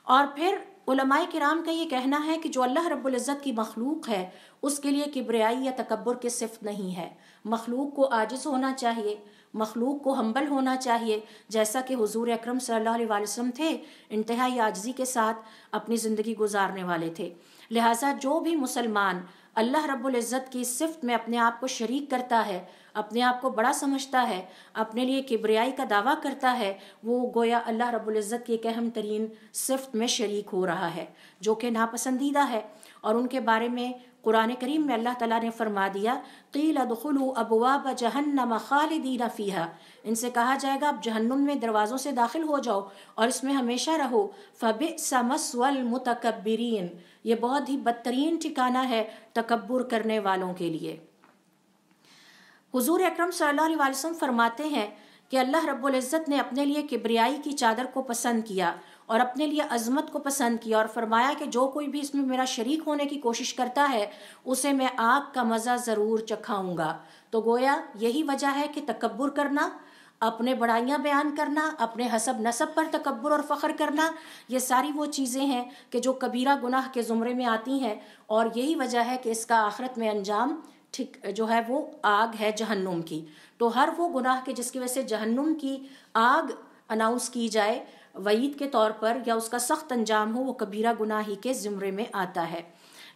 اور پھر علماء کرام کا یہ کہنا ہے کہ جو اللہ رب العزت کی مخلوق ہے اس کے لیے کبریائی یا تکبر کی صفت نہیں ہے، مخلوق کو عاجز ہونا چاہیے، مخلوق کو ہمبل ہونا چاہیے، جیسا کہ حضور اکرم صلی اللہ علیہ وسلم تھے، انتہائی عاجزی کے ساتھ اپنی زندگی گزارنے والے تھے۔ لہٰذا جو بھی مسلمان اللہ رب العزت کی صفت میں اپنے آپ کو شریک کرتا ہے، اپنے آپ کو بڑا سمجھتا ہے، اپنے لیے کبریائی کا دعویٰ کرتا ہے، وہ گویا اللہ رب العزت کی ایک اہم ترین صفت میں شریک ہو رہا ہے جو کہ ناپسندیدہ ہے۔ اور ان کے بارے میں قرآن کریم میں اللہ تعالیٰ نے فرما دیا قیل ادخلوا ابواب جہنم خالدین فیہا، ان سے کہا جائے گا اب جہنم میں دروازوں سے داخل ہو جاؤ اور اس میں ہمیشہ رہو، فبئس مثوى المتکبرین، یہ بہت ہی بدترین ٹھکانہ ہے تکبر کرنے والوں کے لیے۔ حضور اکرم صلی اللہ علیہ وسلم فرماتے ہیں کہ اللہ رب العزت نے اپنے لیے کبریائی کی چادر کو پسند کیا اور اپنے لیے عظمت کو پسند کیا، اور فرمایا کہ جو کوئی بھی اس میں میرا شریک ہونے کی کوشش کرتا ہے اسے میں آگ کا مزہ ضرور چکھاؤں گا۔ تو گویا یہی وجہ ہے کہ تکبر کرنا، اپنے بڑائیاں بیان کرنا، اپنے حسب نسب پر تکبر اور فخر کرنا، یہ ساری وہ چیزیں ہیں کہ جو کبیرہ گناہ کے زمرے میں آتی ہیں، اور یہی وجہ ہے کہ اس کا آخرت میں انجام جو ہے وہ آگ ہے جہنم کی۔ تو ہر وہ گناہ کے جس کی وجہ سے جہنم کی آگ اناؤنس کی جائے وعید کے طور پر، یا اس کا سخت انجام ہو، وہ کبیرہ گناہ ہی کے زمرے میں آتا ہے۔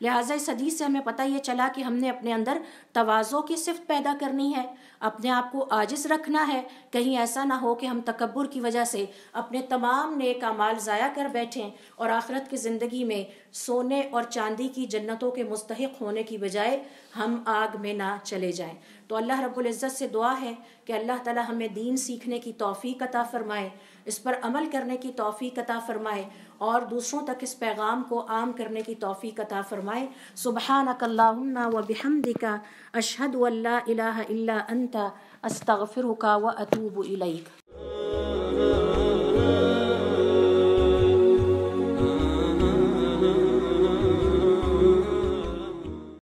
لہٰذا اس حدیث سے ہمیں پتہ یہ چلا کہ ہم نے اپنے اندر تواضع کی صفت پیدا کرنی ہے، اپنے آپ کو عاجز رکھنا ہے، کہیں ایسا نہ ہو کہ ہم تکبر کی وجہ سے اپنے تمام نیک اعمال ضائع کر بیٹھیں اور آخرت کی زندگی میں سونے اور چاندی کی جنتوں کے مستحق ہونے کی بجائے ہم آگ میں نہ چلے جائیں۔ تو اللہ رب العزت سے دعا ہے کہ اللہ تعالی ہمیں دین سیکھنے کی توفیق عطا فرمائے، اس پر عمل کرنے کی توفیق عطا فرمائے، اور دوسروں تک اس پیغام کو عام کرنے کی توفیق عطا فرمائے۔ سبحانک اللہم و بحمدک، اشہد ان لا الہ الا انت، استغفرک و اتوب الیک۔